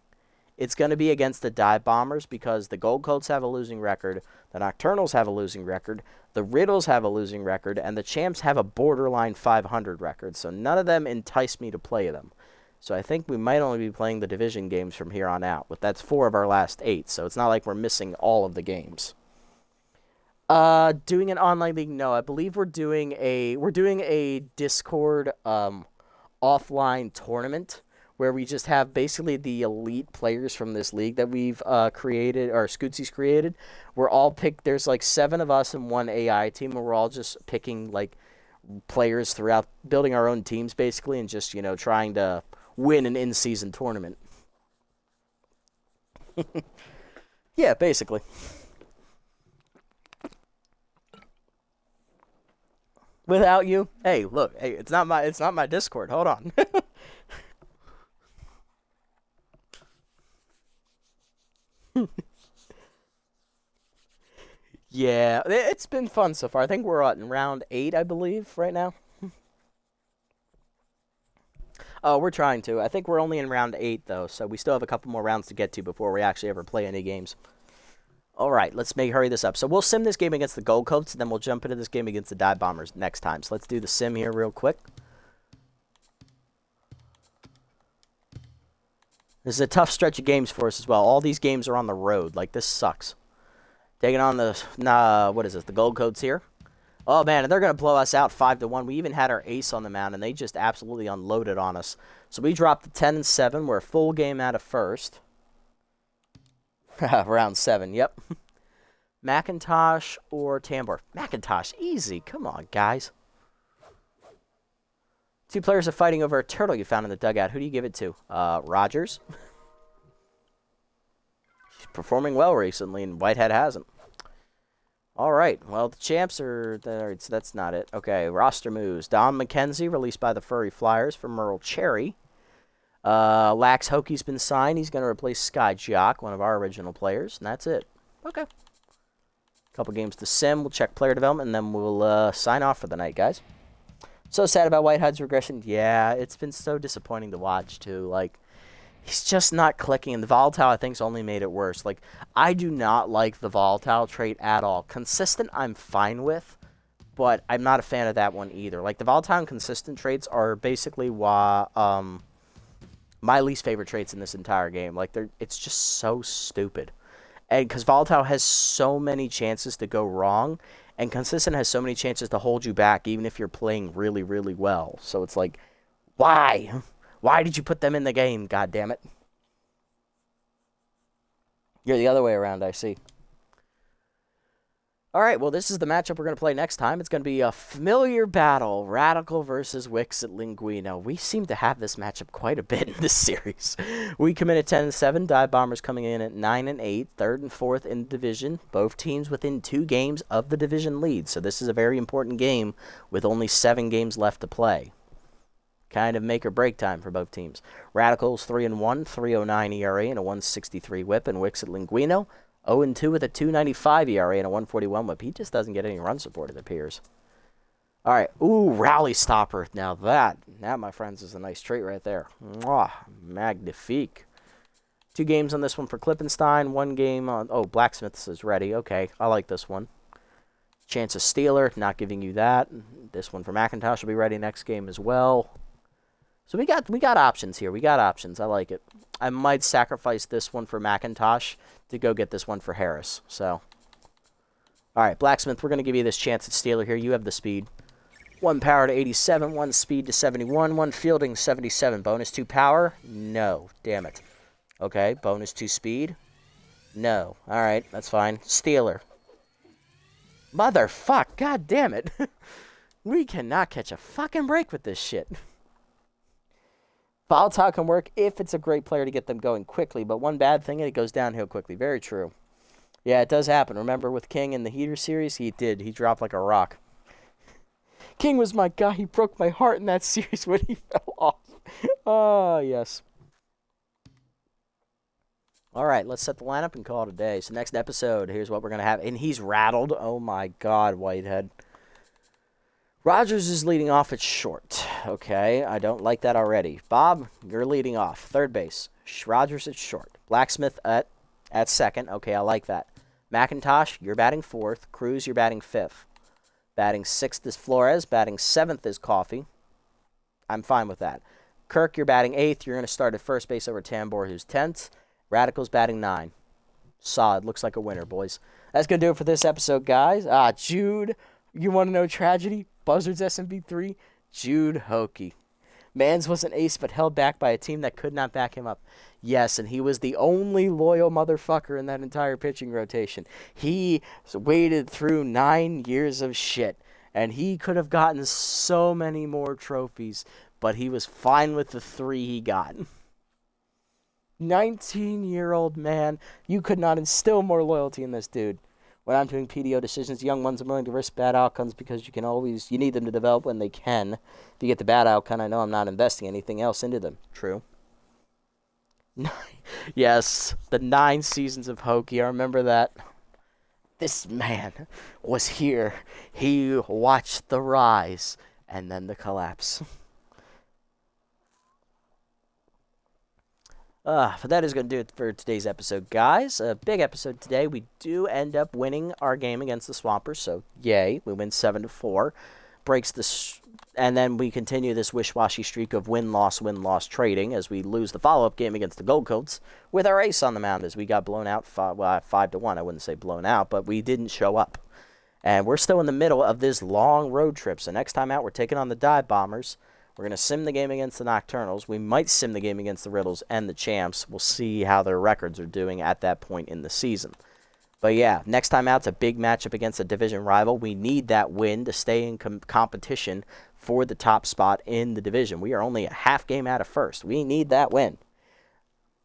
it's going to be against the Dive Bombers because the Gold Coats have a losing record, the Nocturnals have a losing record, the Riddles have a losing record, and the Champs have a borderline 500 record. So none of them entice me to play them. So I think we might only be playing the division games from here on out. But that's 4 of our last 8, so it's not like we're missing all of the games. Doing an online league? No, I believe we're doing a Discord offline tournament where we just have basically the elite players from this league that we've created, or Scootsy's created. We're all picked. There's like 7 of us and 1 AI team, and we're all just picking like players throughout, building our own teams basically, and just trying to win an in-season tournament. Yeah, basically. Without you, hey, look, hey, it's not my Discord. Hold on. Yeah, it's been fun so far. I think we're in round 8, I believe, right now. Oh, we're trying to. I think we're only in round 8, though, so we still have a couple more rounds to get to before we actually ever play any games. All right, let's hurry this up. So we'll sim this game against the Gold Coats, and then we'll jump into this game against the Dive Bombers next time. So let's do the sim here real quick. This is a tough stretch of games for us as well. All these games are on the road. Like, this sucks. Taking on the, what is this, the Gold Coats here. Oh, man, they're going to blow us out 5-1. We even had our ace on the mound, and they just absolutely unloaded on us. So we dropped to 10-7. We're a full game out of first. Round 7, yep. Macintosh or Tambor? Macintosh, easy. Come on, guys. 2 players are fighting over a turtle you found in the dugout. Who do you give it to? Rogers. She's performing well recently, and Whitehead hasn't. All right. Well, the Champs are there, so that's not it. Okay, roster moves. Don McKenzie, released by the Furry Flyers for Merle Cherry. Lax Hokey's been signed. He's going to replace Sky Jock, one of our original players, and that's it. Okay. Couple games to sim. We'll check player development, and then we'll sign off for the night, guys. So sad about Whitehead's regression. Yeah, it's been so disappointing to watch, too. Like, he's just not clicking, and the volatile, I think, has only made it worse. Like, I do not like the volatile trait at all. Consistent, I'm fine with, but I'm not a fan of that one either. Like, the volatile and consistent traits are basically why, my least favorite traits in this entire game. Like, it's just so stupid. And because volatile has so many chances to go wrong, and consistent has so many chances to hold you back, even if you're playing really, really well. So it's like, why? Why did you put them in the game, God damn it? You're the other way around, I see. All right, well, this is the matchup we're going to play next time. It's going to be a familiar battle, Radical versus Wix at Linguino. We seem to have this matchup quite a bit in this series. We come in at 10-7, Dive Bombers coming in at 9-8, 3rd and 4th in the division. Both teams within 2 games of the division lead, so this is a very important game with only 7 games left to play. Kind of make or break time for both teams. Radicals 3-1, 3.09 ERA and a 1.63 WHIP, and Wix at Linguino 0-2 with a 2.95 ERA and a 1.41 WHIP. He just doesn't get any run support, it appears. All right. Ooh, rally stopper. Now that, my friends, is a nice trait right there. Mwah, magnifique. 2 games on this one for Klippenstein. 1 game on... Oh, Blacksmiths is ready. Okay, I like this one. Chance of Stealer, not giving you that. This one for McIntosh will be ready next game as well. So we got options here. We got options. I like it. I might sacrifice this one for McIntosh to go get this one for Harris. So, all right, Blacksmith, we're going to give you this chance at Stealer here. You have the speed. 1 power to 87, 1 speed to 71, 1 fielding 77. Bonus 2 power? No. Damn it. Okay, bonus 2 speed? No. Alright, that's fine. Stealer. Motherfuck, god damn it. We cannot catch a fucking break with this shit. Volatile can work if it's a great player to get them going quickly, but one bad thing, it goes downhill quickly. Very true. Yeah, it does happen. Remember with King in the Heater series? He did. He dropped like a rock. King was my guy. He broke my heart in that series when he fell off. Oh, yes. All right, let's set the lineup and call it a day. So next episode, here's what we're going to have. And he's rattled. Oh, my God, Whitehead. Rogers is leading off at short. Okay, I don't like that already. Bob, you're leading off. Third base. Rogers at short. Blacksmith at second. Okay, I like that. McIntosh, you're batting fourth. Cruz, you're batting fifth. Batting sixth is Flores. Batting seventh is Coffee. I'm fine with that. Kirk, you're batting eighth. You're going to start at first base over Tambor, who's 10th. Radical's batting 9. Solid. Looks like a winner, boys. That's going to do it for this episode, guys. Jude, you want to know tragedy? Buzzards SMB4, Jude Hockey. Mans was an ace, but held back by a team that could not back him up. Yes, and he was the only loyal motherfucker in that entire pitching rotation. He waded through 9 years of shit, and he could have gotten so many more trophies, but he was fine with the 3 he got. 19-year-old man, you could not instill more loyalty in this dude. When I'm doing PDO decisions, young ones are willing to risk bad outcomes because you need them to develop when they can. If you get the bad outcome, I know I'm not investing anything else into them. True. Yes, the 9 seasons of Hockey, I remember that. This man was here. He watched the rise and then the collapse. But that is going to do it for today's episode, guys. A big episode today. We do end up winning our game against the Swampers, so yay. We win 7-4. Breaks this, and then we continue this wish-washy streak of win-loss trading as we lose the follow-up game against the Gold Coats with our ace on the mound as we got blown out 5-1. I wouldn't say blown out, but we didn't show up. And we're still in the middle of this long road trip, so next time out we're taking on the Dive Bombers. We're going to sim the game against the Nocturnals. We might sim the game against the Riddles and the Champs. We'll see how their records are doing at that point in the season. But yeah, next time out, it's a big matchup against a division rival. We need that win to stay in competition for the top spot in the division. We are only a half game out of first. We need that win.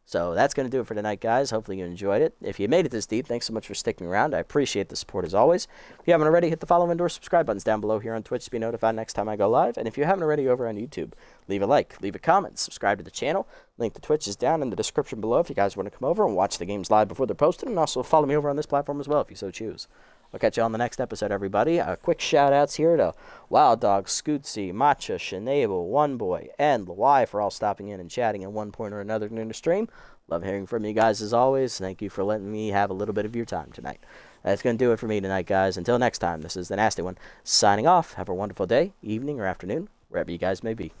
So that's going to do it for tonight, guys. Hopefully you enjoyed it. If you made it this deep, thanks so much for sticking around. I appreciate the support as always. If you haven't already, hit the follow and or subscribe buttons down below here on Twitch to be notified next time I go live. And if you haven't already over on YouTube, leave a like, leave a comment, subscribe to the channel. Link to Twitch is down in the description below if you guys want to come over and watch the games live before they're posted. And also follow me over on this platform as well if you so choose. I'll catch you on the next episode, everybody. Quick shout-outs here to Wild Dog, Scootsy, Matcha, Shenable, One Boy, and Lawai for all stopping in and chatting at one point or another during the stream. Love hearing from you guys as always. Thank you for letting me have a little bit of your time tonight. That's going to do it for me tonight, guys. Until next time, this is the Nasty One signing off. Have a wonderful day, evening, or afternoon, wherever you guys may be.